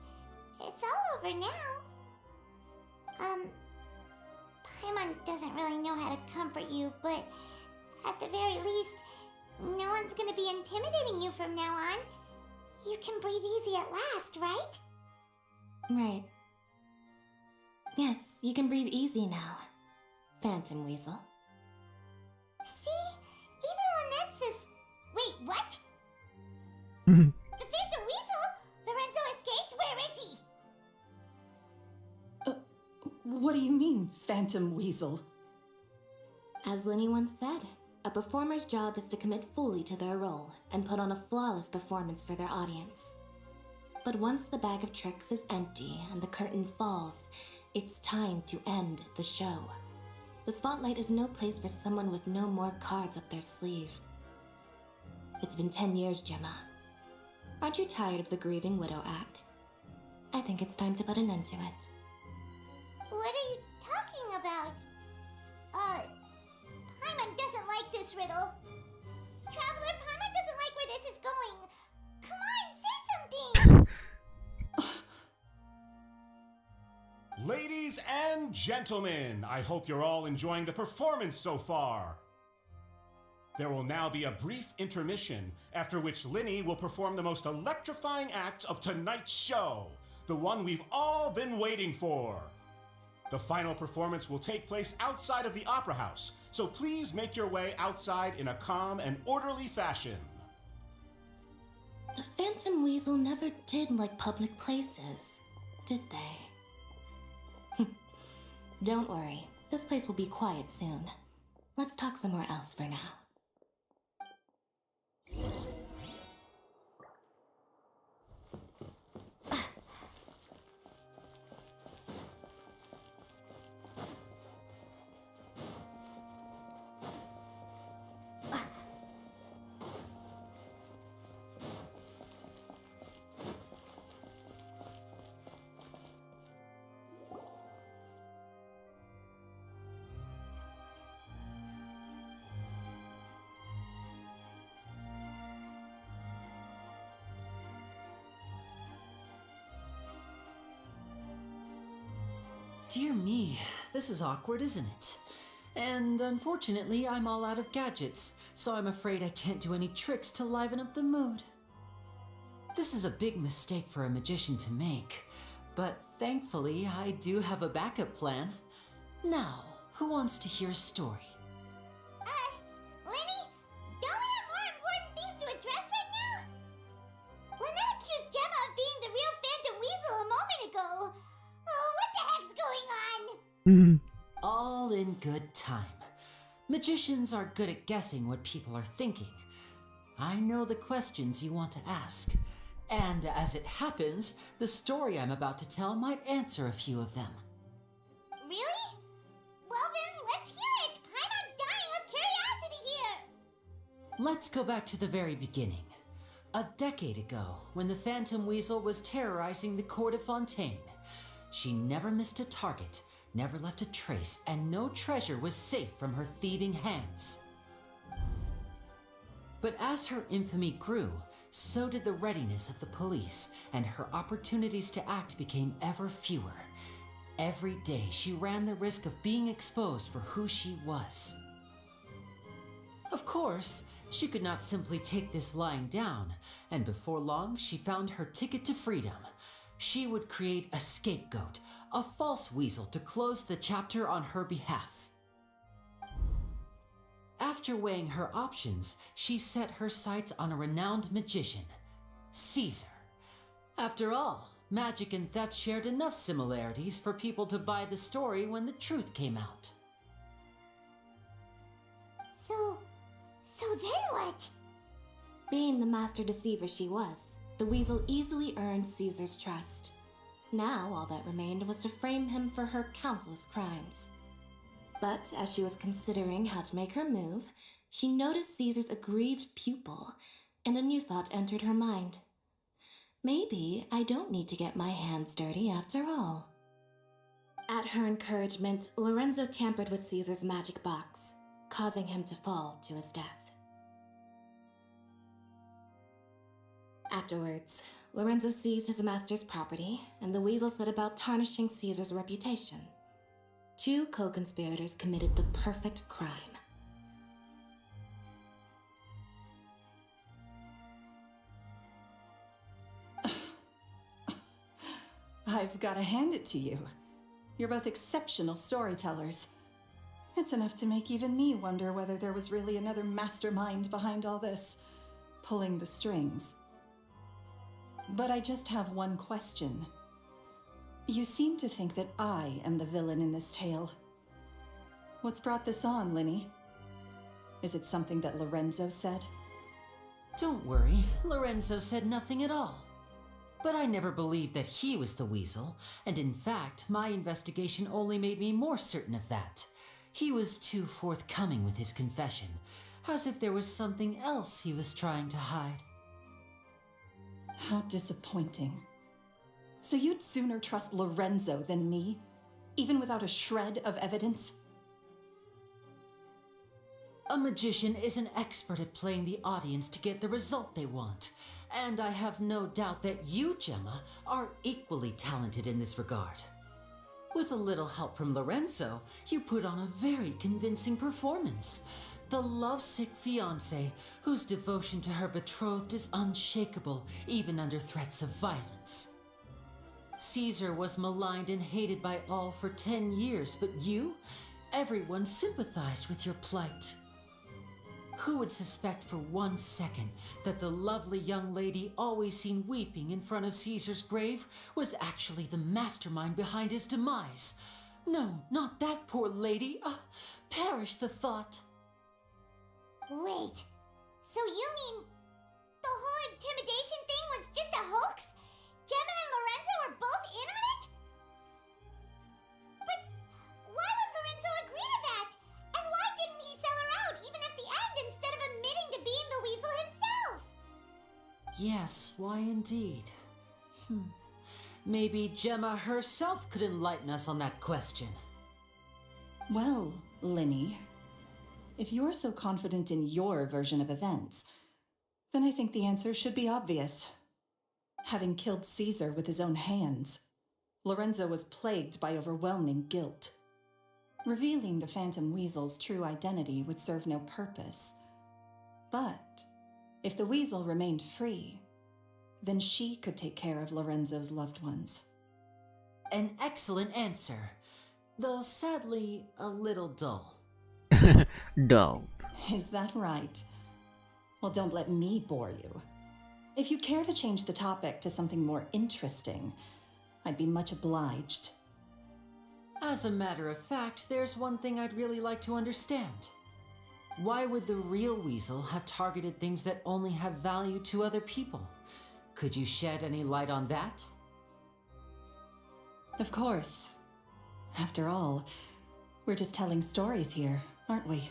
It's all over now. Paimon doesn't really know how to comfort you, but at the very least, no one's gonna be intimidating you from now on. You can breathe easy at last, right? Right. Yes, you can breathe easy now, Phantom Weasel. See? Even Lynette says... Wait, what? The Phantom Weasel? Lorenzo escaped? Where is he? What do you mean, Phantom Weasel? As Lyney once said, a performer's job is to commit fully to their role and put on a flawless performance for their audience. But once the bag of tricks is empty and the curtain falls, it's time to end the show. The spotlight is no place for someone with no more cards up their sleeve. It's been 10 years, Gemma. Aren't you tired of the grieving widow act? I think it's time to put an end to it. What are you talking about? Paimon doesn't like this riddle. Traveler, Paimon doesn't like where this is going. Come on, say something! Ladies and gentlemen, I hope you're all enjoying the performance so far. There will now be a brief intermission, after which Lyney will perform the most electrifying act of tonight's show, the one we've all been waiting for. The final performance will take place outside of the Opera House, so please make your way outside in a calm and orderly fashion. The Phantom Weasel never did like public places, did they? Don't worry, this place will be quiet soon. Let's talk somewhere else for now. Dear me, this is awkward, isn't it? And unfortunately, I'm all out of gadgets, so I'm afraid I can't do any tricks to liven up the mood. This is a big mistake for a magician to make, but thankfully, I do have a backup plan. Now, who wants to hear a story? Lyney, don't we have more important things to address right now? Lynette accused Gemma of being the real Phantom Weasel a moment ago. Oh, what the heck's going on? All in good time. Magicians are good at guessing what people are thinking. I know the questions you want to ask. And as it happens, the story I'm about to tell might answer a few of them. Really? Well then, let's hear it! Paimon's dying of curiosity here! Let's go back to the very beginning. A decade ago, when the Phantom Weasel was terrorizing the court of Fontaine. She never missed a target, never left a trace, and no treasure was safe from her thieving hands. But as her infamy grew, so did the readiness of the police, and her opportunities to act became ever fewer. Every day she ran the risk of being exposed for who she was. Of course, she could not simply take this lying down, and before long she found her ticket to freedom. She would create a scapegoat, a false weasel to close the chapter on her behalf. After weighing her options, she set her sights on a renowned magician, Caesar. After all, magic and theft shared enough similarities for people to buy the story when the truth came out. So then what? Being the master deceiver she was, the weasel easily earned Caesar's trust. Now all that remained was to frame him for her countless crimes. But as she was considering how to make her move, she noticed Caesar's aggrieved pupil, and a new thought entered her mind. Maybe I don't need to get my hands dirty after all. At her encouragement, Lorenzo tampered with Caesar's magic box, causing him to fall to his death. Afterwards, Lorenzo seized his master's property, and the weasel set about tarnishing Caesar's reputation. Two co-conspirators committed the perfect crime. I've got to hand it to you. You're both exceptional storytellers. It's enough to make even me wonder whether there was really another mastermind behind all this, pulling the strings. But I just have one question. You seem to think that I am the villain in this tale. What's brought this on, Lyney? Is it something that Lorenzo said? Don't worry, Lorenzo said nothing at all. But I never believed that he was the weasel, and in fact, my investigation only made me more certain of that. He was too forthcoming with his confession, as if there was something else he was trying to hide. How disappointing. So you'd sooner trust Lorenzo than me, even without a shred of evidence? A magician is an expert at playing the audience to get the result they want, and I have no doubt that you, Gemma, are equally talented in this regard. With a little help from Lorenzo, you put on a very convincing performance. The lovesick fiancé, whose devotion to her betrothed is unshakable, even under threats of violence. Caesar was maligned and hated by all for 10 years, but you? Everyone sympathized with your plight. Who would suspect for 1 second that the lovely young lady always seen weeping in front of Caesar's grave was actually the mastermind behind his demise? No, not that poor lady. Perish the thought. Wait, so you mean the whole intimidation thing was just a hoax? Gemma and Lorenzo were both in on it? But why would Lorenzo agree to that? And why didn't he sell her out even at the end instead of admitting to being the weasel himself? Yes, why indeed? Maybe Gemma herself could enlighten us on that question. Well, Lyney, if you're so confident in your version of events, then I think the answer should be obvious. Having killed Caesar with his own hands, Lorenzo was plagued by overwhelming guilt. Revealing the Phantom Weasel's true identity would serve no purpose. But if the weasel remained free, then she could take care of Lorenzo's loved ones. An excellent answer, though sadly a little dull. Dull. Is that right? Well, don't let me bore you. If you care to change the topic to something more interesting, I'd be much obliged. As a matter of fact, there's one thing I'd really like to understand. Why would the real weasel have targeted things that only have value to other people? Could you shed any light on that? Of course. After all, we're just telling stories here, aren't we?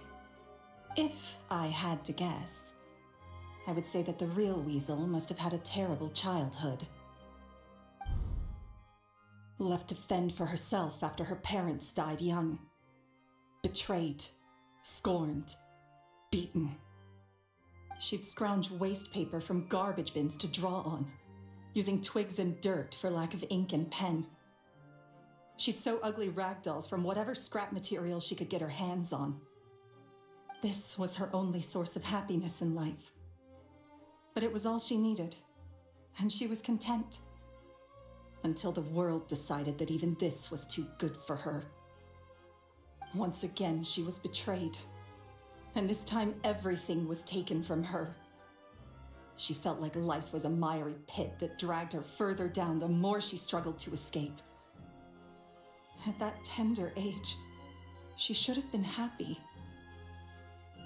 If I had to guess, I would say that the real weasel must have had a terrible childhood. Left to fend for herself after her parents died young. Betrayed, scorned, beaten. She'd scrounge waste paper from garbage bins to draw on, using twigs and dirt for lack of ink and pen. She'd sew ugly ragdolls from whatever scrap material she could get her hands on. This was her only source of happiness in life. But it was all she needed, and she was content. Until the world decided that even this was too good for her. Once again, she was betrayed. And this time, everything was taken from her. She felt like life was a miry pit that dragged her further down the more she struggled to escape. At that tender age, she should have been happy.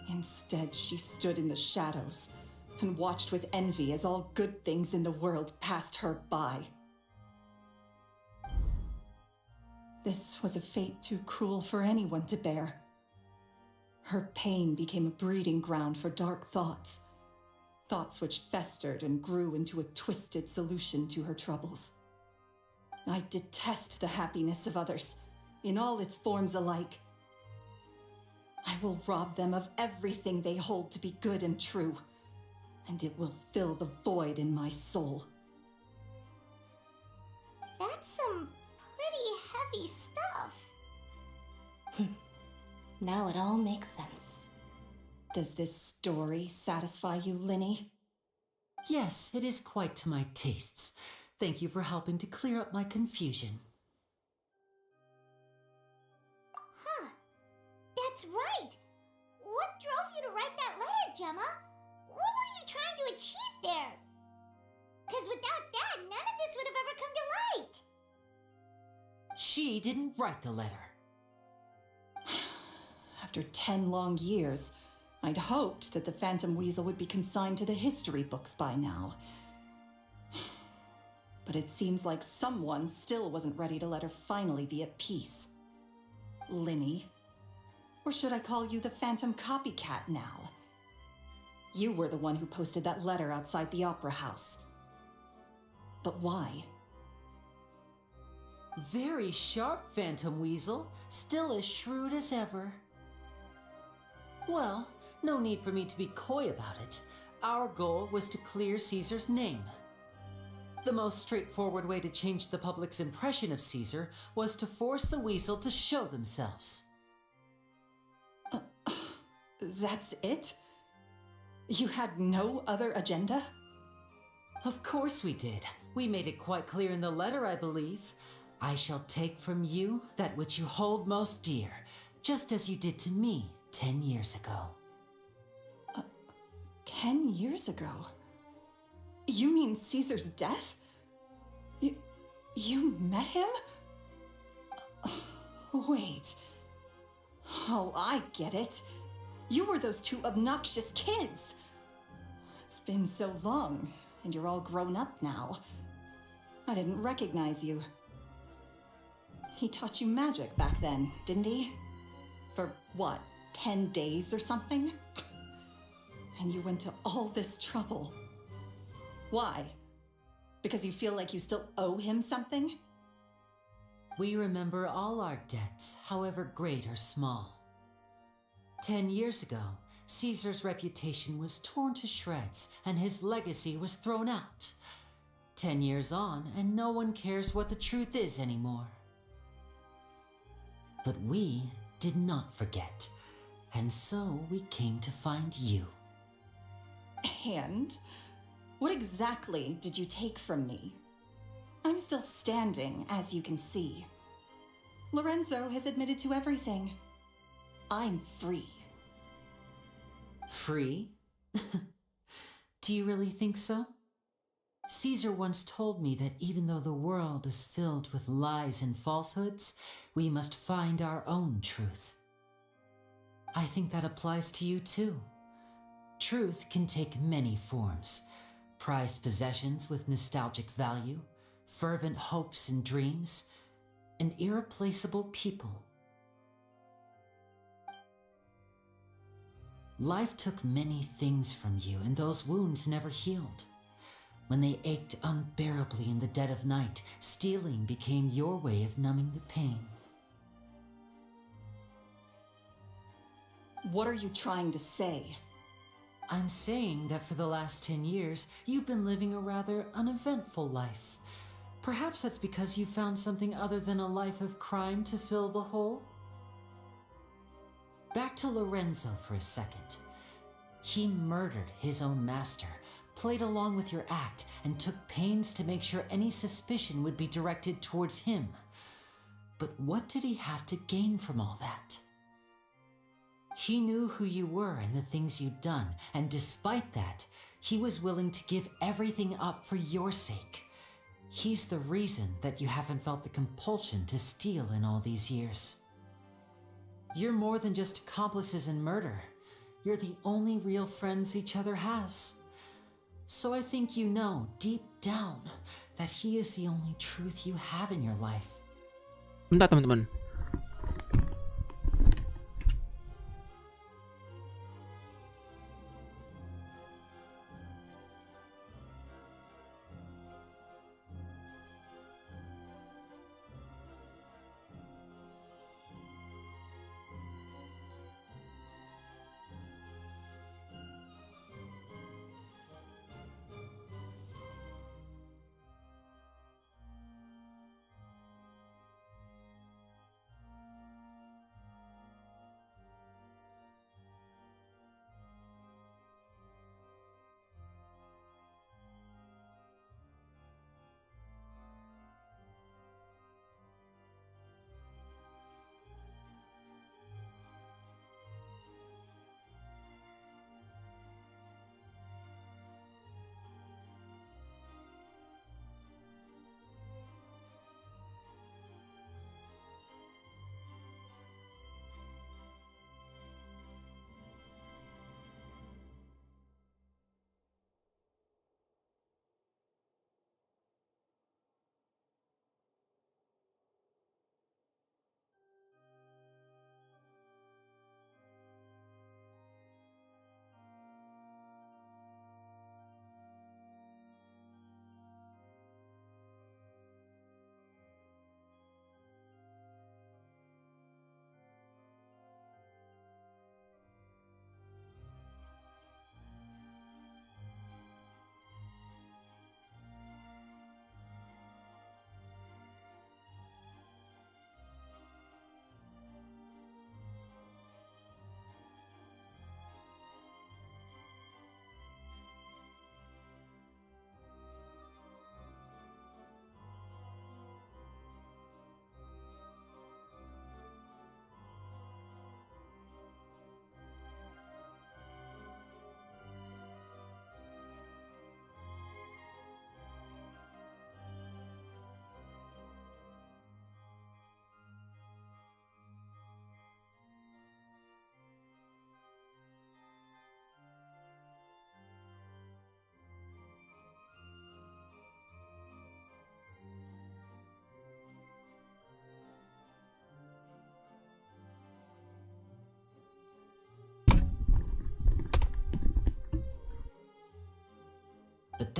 Instead, she stood in the shadows and watched with envy as all good things in the world passed her by. This was a fate too cruel for anyone to bear. Her pain became a breeding ground for dark thoughts. Thoughts which festered and grew into a twisted solution to her troubles. I detest the happiness of others, in all its forms alike. I will rob them of everything they hold to be good and true, and it will fill the void in my soul. That's some pretty heavy stuff. Now it all makes sense. Does this story satisfy you, Lyney? Yes, it is quite to my tastes. Thank you for helping to clear up my confusion. Huh. That's right. What drove you to write that letter, Gemma? What were you trying to achieve there? Because without that, none of this would have ever come to light. She didn't write the letter. After 10 long years, I'd hoped that the Phantom Weasel would be consigned to the history books by now. But it seems like someone still wasn't ready to let her finally be at peace. Lyney? Or should I call you the Phantom Copycat now? You were the one who posted that letter outside the Opera House. But why? Very sharp, Phantom Weasel. Still as shrewd as ever. Well, no need for me to be coy about it. Our goal was to clear Caesar's name. The most straightforward way to change the public's impression of Caesar was to force the Weasel to show themselves. That's it? You had no other agenda? Of course we did. We made it quite clear in the letter, I believe. I shall take from you that which you hold most dear, just as you did to me 10 years ago. 10 years ago? You mean Caesar's death? You met him? Wait. Oh, I get it. You were those two obnoxious kids. It's been so long, and you're all grown up now. I didn't recognize you. He taught you magic back then, didn't he? For what, 10 days or something? And you went to all this trouble. Why? Because you feel like you still owe him something? We remember all our debts, however great or small. 10 years ago, Caesar's reputation was torn to shreds and his legacy was thrown out. 10 years on, and no one cares what the truth is anymore. But we did not forget, and so we came to find you. And? What exactly did you take from me? I'm still standing, as you can see. Lorenzo has admitted to everything. I'm free. Free? Do you really think so? Caesar once told me that even though the world is filled with lies and falsehoods, we must find our own truth. I think that applies to you too. Truth can take many forms. Prized possessions with nostalgic value, fervent hopes and dreams, and irreplaceable people. Life took many things from you, and those wounds never healed. When they ached unbearably in the dead of night, stealing became your way of numbing the pain. What are you trying to say? I'm saying that for the last 10 years, you've been living a rather uneventful life. Perhaps that's because you found something other than a life of crime to fill the hole? Back to Lorenzo for a second. He murdered his own master, played along with your act, and took pains to make sure any suspicion would be directed towards him. But what did he have to gain from all that? He knew who you were and the things you'd done, and despite that, he was willing to give everything up for your sake. He's the reason that you haven't felt the compulsion to steal in all these years. You're more than just accomplices in murder. You're the only real friends each other has. So I think you know, deep down, that he is the only truth you have in your life. Bentar teman-teman.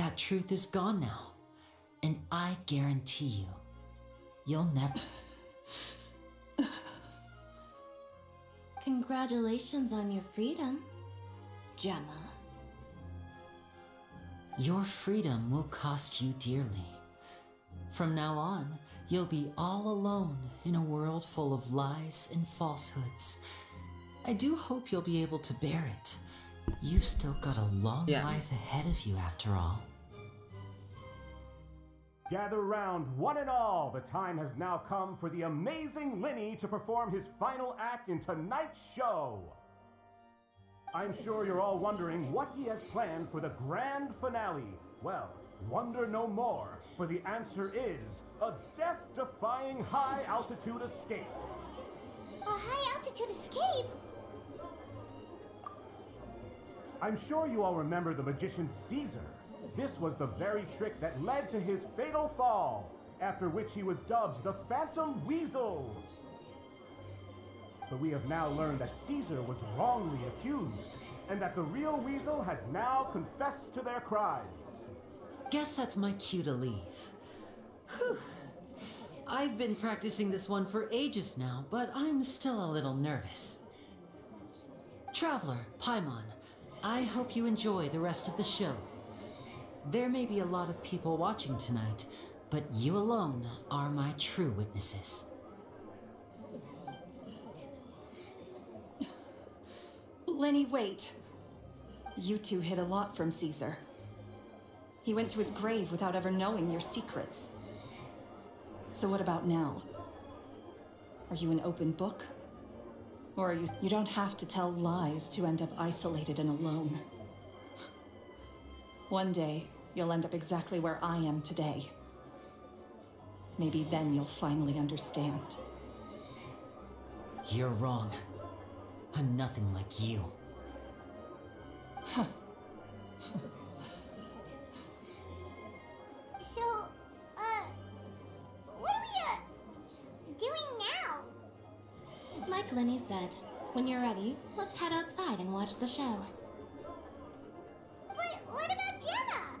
that truth is gone now. And I guarantee you, you'll never... Congratulations on your freedom, Gemma. Your freedom will cost you dearly. From now on, you'll be all alone in a world full of lies and falsehoods. I do hope you'll be able to bear it. You've still got a long life ahead of you after all. Gather round, one and all. The time has now come for the amazing Lyney to perform his final act in tonight's show. I'm sure you're all wondering what he has planned for the grand finale. Well, wonder no more, for the answer is a death-defying high-altitude escape. A high-altitude escape? I'm sure you all remember the magician Caesar. This was the very trick that led to his fatal fall, after which he was dubbed the Phantom Weasel. But we have now learned that Caesar was wrongly accused, and that the real Weasel has now confessed to their crimes. Guess that's my cue to leave. Whew. I've been practicing this one for ages now, but I'm still a little nervous. Traveler, Paimon, I hope you enjoy the rest of the show. There may be a lot of people watching tonight, but you alone are my true witnesses. Lyney, wait. You two hid a lot from Caesar. He went to his grave without ever knowing your secrets. So what about now? Are you an open book? Or are you don't have to tell lies to end up isolated and alone. One day, you'll end up exactly where I am today. Maybe then you'll finally understand. You're wrong. I'm nothing like you. So, what are we, doing now? Like Lyney said, when you're ready, let's head outside and watch the show. But what about Gemma?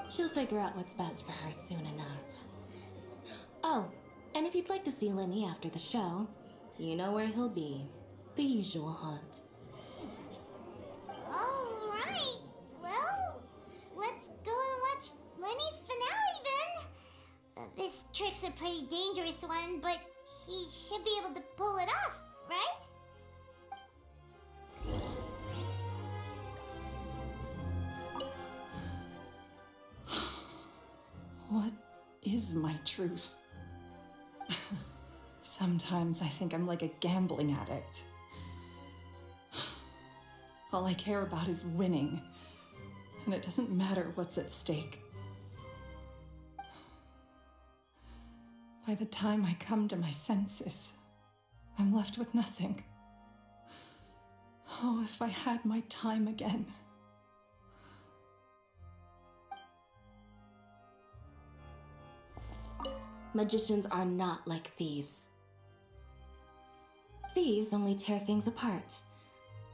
She'll figure out what's best for her soon enough. Oh, and if you'd like to see Lyney after the show, you know where he'll be. The usual haunt. Alright, well, let's go and watch Lyney's finale then. This trick's a pretty dangerous one, but he should be able to pull it off, right? What is my truth? Sometimes I think I'm like a gambling addict. All I care about is winning, and it doesn't matter what's at stake. By the time I come to my senses, I'm left with nothing. Oh, if I had my time again. Magicians are not like thieves. Thieves only tear things apart,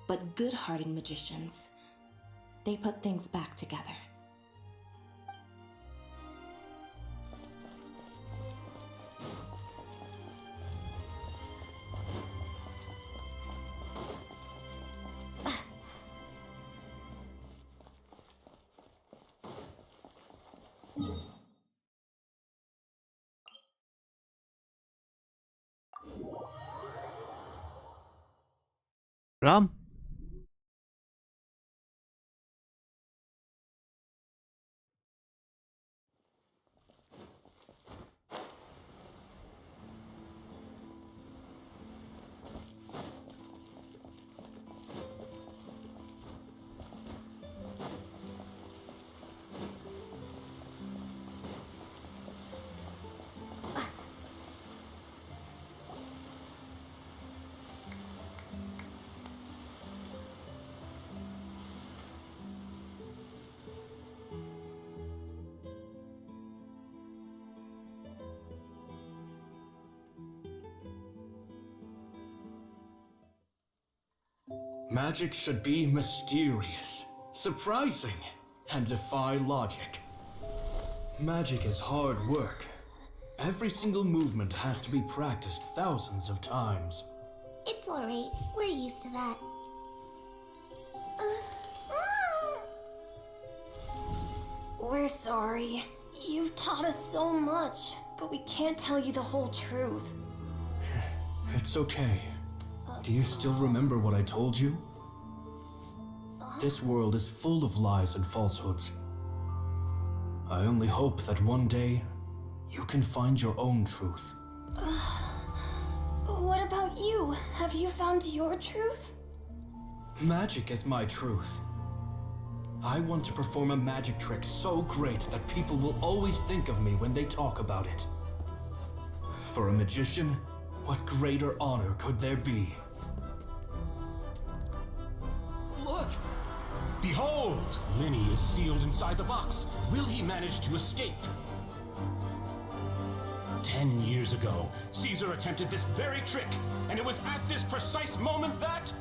but good-hearted magicians, they put things back together. Belum? Magic should be mysterious, surprising, and defy logic. Magic is hard work. Every single movement has to be practiced thousands of times. It's alright. We're used to that. We're sorry. You've taught us so much, but we can't tell you the whole truth. It's okay. Do you still remember what I told you? This world is full of lies and falsehoods. I only hope that one day you can find your own truth. What about you? Have you found your truth? Magic is my truth. I want to perform a magic trick so great that people will always think of me when they talk about it. For a magician, what greater honor could there be? Look! Behold! Lyney is sealed inside the box. Will he manage to escape? 10 years ago, Caesar attempted this very trick, and it was at this precise moment that...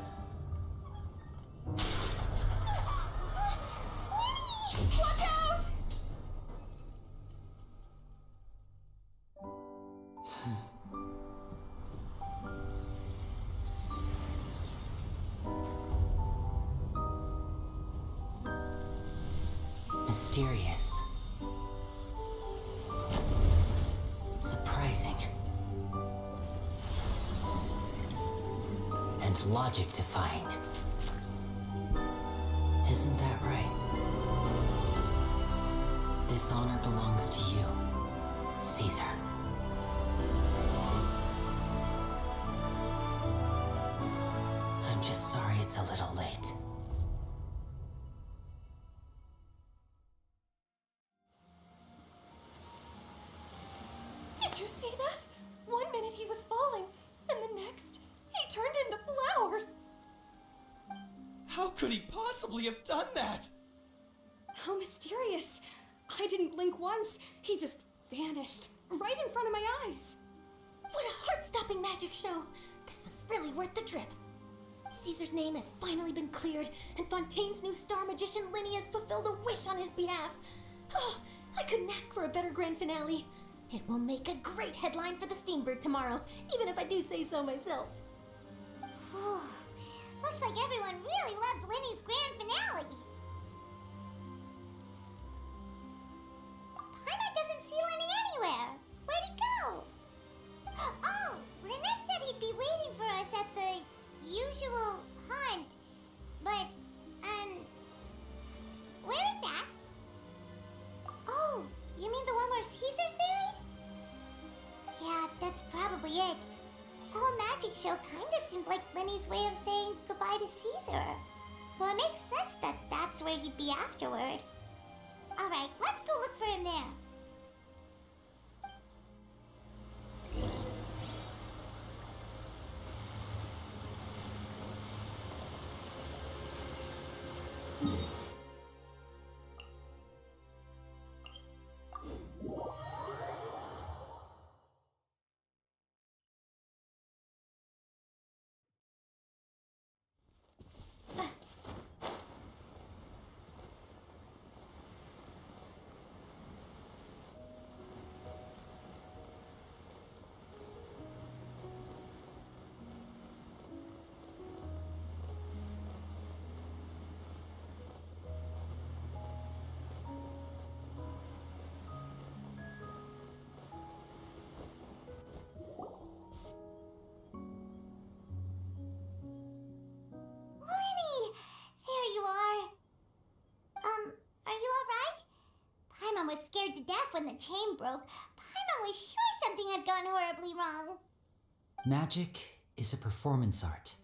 Watch out! Mysterious. Surprising. And logic-defying. Isn't that right? This honor belongs to you, Caesar. I'm just sorry it's a little late. Did you see that? 1 minute he was falling, and the next, he turned into flowers. How could he possibly have done that? How mysterious. I didn't blink once. He just vanished right in front of my eyes. What a heart-stopping magic show. This was really worth the trip. Caesar's name has finally been cleared, and Fontaine's new star magician Lyney has fulfilled a wish on his behalf. Oh, I couldn't ask for a better grand finale. It will make a great headline for the Steamberg tomorrow, even if I do say so myself. Looks like everyone really loved Lyney's grand finale. Paimon doesn't see Lyney anywhere. Where'd he go? Oh, Lynette said he'd be waiting for us at the usual hunt. But, where is that? Oh, you mean the one where Caesar's buried? Yeah, that's probably it. This whole magic show kinda seemed like Lyney's way of saying goodbye to Caesar. So it makes sense that that's where he'd be afterward. Alright, let's go look for him there. Was scared to death when the chain broke. Paimon was sure something had gone horribly wrong. Magic is a performance art.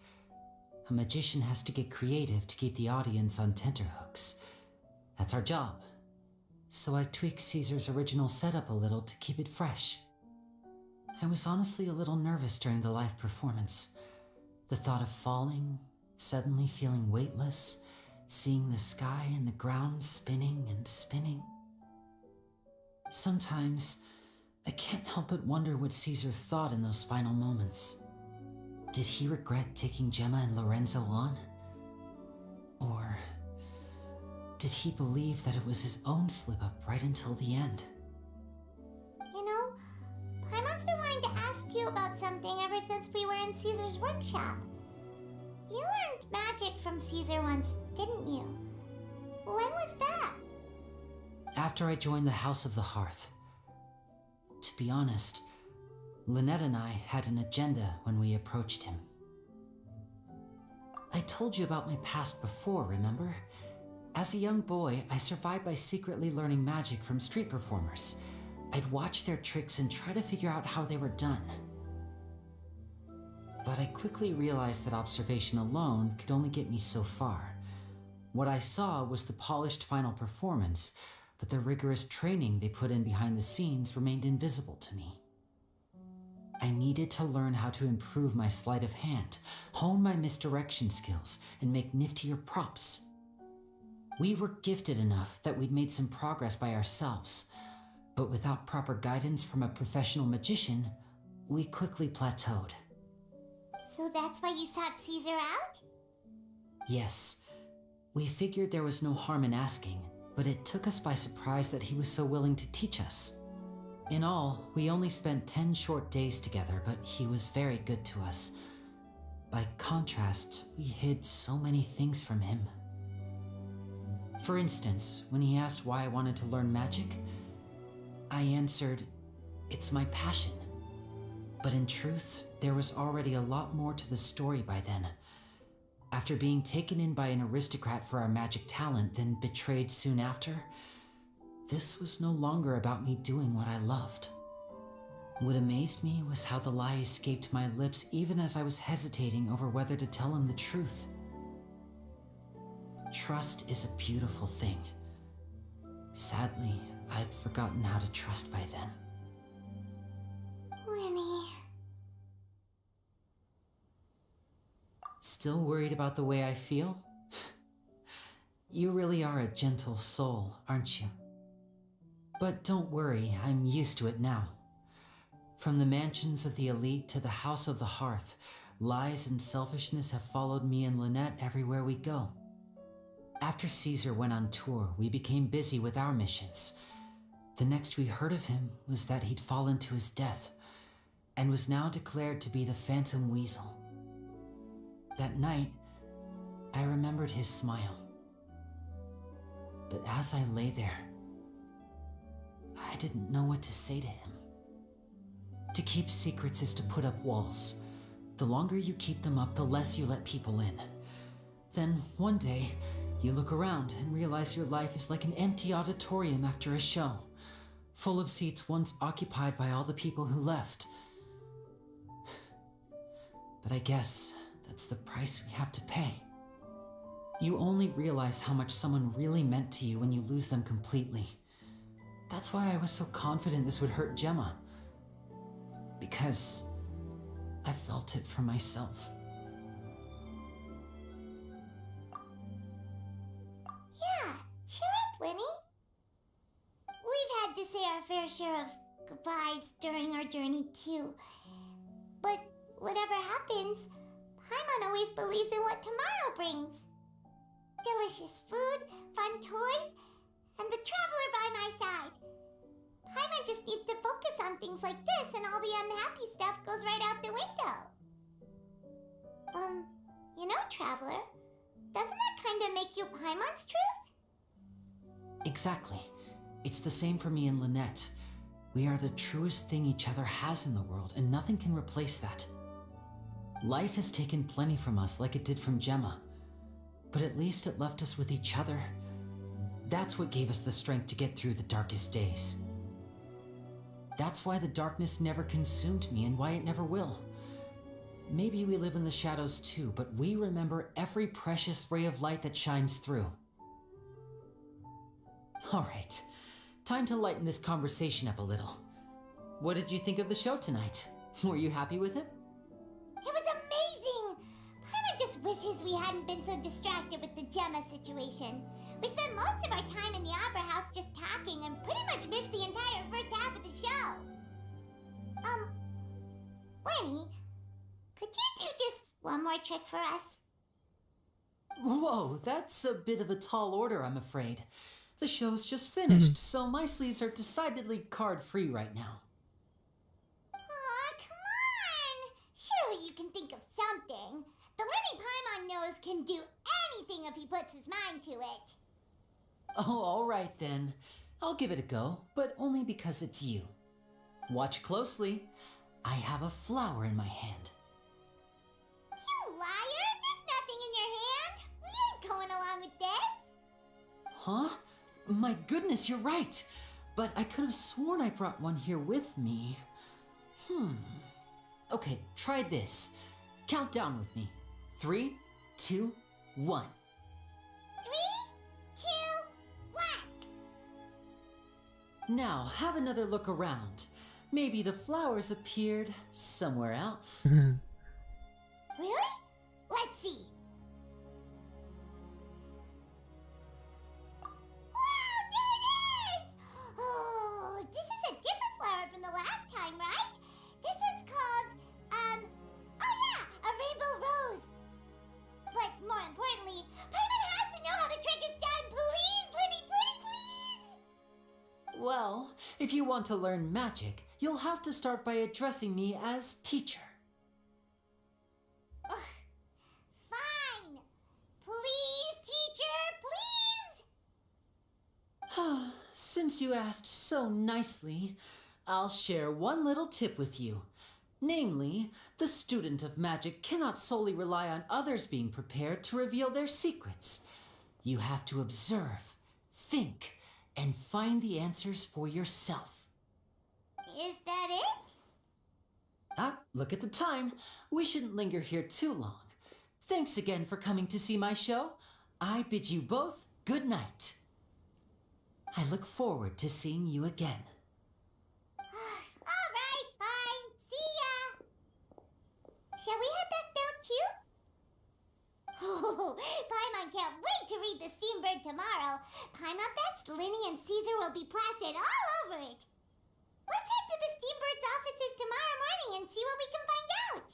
A magician has to get creative to keep the audience on tenterhooks. That's our job. So I tweaked Caesar's original setup a little to keep it fresh. I was honestly a little nervous during the live performance. The thought of falling, suddenly feeling weightless, seeing the sky and the ground spinning and spinning. Sometimes, I can't help but wonder what Caesar thought in those final moments. Did he regret taking Gemma and Lorenzo on? Or did he believe that it was his own slip-up right until the end? You know, Paimon's been wanting to ask you about something ever since we were in Caesar's workshop. You learned magic from Caesar once, didn't you? When was that? After I joined the House of the Hearth. To be honest, Lynette and I had an agenda when we approached him. I told you about my past before, remember? As a young boy, I survived by secretly learning magic from street performers. I'd watch their tricks and try to figure out how they were done. But I quickly realized that observation alone could only get me so far. What I saw was the polished final performance, but the rigorous training they put in behind the scenes remained invisible to me. I needed to learn how to improve my sleight of hand, hone my misdirection skills, and make niftier props. We were gifted enough that we'd made some progress by ourselves, but without proper guidance from a professional magician, we quickly plateaued. So that's why you sought Caesar out? Yes, we figured there was no harm in asking, but it took us by surprise that he was so willing to teach us. In all, we only spent 10 short days together, but he was very good to us. By contrast, we hid so many things from him. For instance, when he asked why I wanted to learn magic, I answered, "It's my passion." But in truth, there was already a lot more to the story by then. After being taken in by an aristocrat for our magic talent, then betrayed soon after, this was no longer about me doing what I loved. What amazed me was how the lie escaped my lips even as I was hesitating over whether to tell him the truth. Trust is a beautiful thing. Sadly, I'd forgotten how to trust by then. Lyney. Still worried about the way I feel? You really are a gentle soul, aren't you? But don't worry, I'm used to it now. From the mansions of the elite to the House of the Hearth, lies and selfishness have followed me and Lynette everywhere we go. After Caesar went on tour, we became busy with our missions. The next we heard of him was that he'd fallen to his death, and was now declared to be the Phantom Weasel. That night, I remembered his smile. But as I lay there, I didn't know what to say to him. To keep secrets is to put up walls. The longer you keep them up, the less you let people in. Then, one day, you look around and realize your life is like an empty auditorium after a show, full of seats once occupied by all the people who left. But I guess that's the price we have to pay. You only realize how much someone really meant to you when you lose them completely. That's why I was so confident this would hurt Gemma. Because I felt it for myself. Yeah, cheer up, Lyney. We've had to say our fair share of goodbyes during our journey too. But whatever happens, Paimon always believes in what tomorrow brings. Delicious food, fun toys, and the traveler by my side. Paimon just needs to focus on things like this and all the unhappy stuff goes right out the window. You know, Traveler, doesn't that kind of make you Paimon's truth? Exactly. It's the same for me and Lynette. We are the truest thing each other has in the world, and nothing can replace that. Life has taken plenty from us like it did from Gemma, but at least it left us with each other. That's what gave us the strength to get through the darkest days. That's why the darkness never consumed me and why it never will. Maybe we live in the shadows too, but we remember every precious ray of light that shines through. All right, time to lighten this conversation up a little. What did you think of the show tonight? Were you happy with it? It was amazing! Paimon just wishes we hadn't been so distracted with the Gemma situation. We spent most of our time in the opera house just talking and pretty much missed the entire first half of the show. Lyney, could you do just one more trick for us? Whoa, that's a bit of a tall order, I'm afraid. The show's just finished, so my sleeves are decidedly card-free right now. Aw, come on! Surely you can think of something. The Lenny Paimon knows can do anything if he puts his mind to it. Oh, all right then. I'll give it a go, but only because it's you. Watch closely. I have a flower in my hand. You liar! There's nothing in your hand! We ain't going along with this! Huh? My goodness, you're right. But I could have sworn I brought one here with me. Okay, try this. Count down with me. 3, 2, 1. 3, 2, 1. Now, have another look around. Maybe the flowers appeared somewhere else. Really? Let's see. Wow, there it is! Oh, this is a different flower from the last time, right? This one's called, oh yeah, a rainbow rose. But more importantly, Paimon has to know how the trick is done. Please, Lenny, pretty please! Well, if you want to learn magic, you'll have to start by addressing me as teacher. Ugh. Fine. Please, teacher, please! Since you asked so nicely, I'll share one little tip with you. Namely, the student of magic cannot solely rely on others being prepared to reveal their secrets. You have to observe, think, and find the answers for yourself. Is that it? Look at the time. We shouldn't linger here too long. Thanks again for coming to see my show. I bid you both good night. I look forward to seeing you again. All right, fine. See ya. Shall we head back down too? Oh, Paimon can't wait to read The Steambird tomorrow. Paimon bets Lyney and Caesar will be plastered all over it. Let's head to the Steambird's offices tomorrow morning and see what we can find out.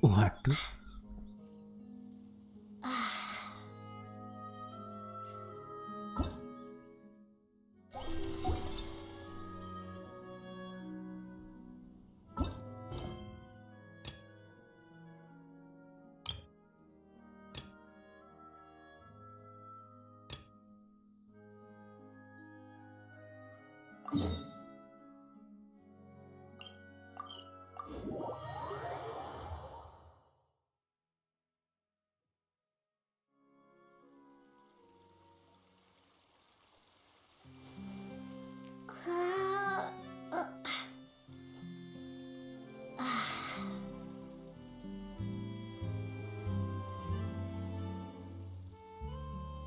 Waduh.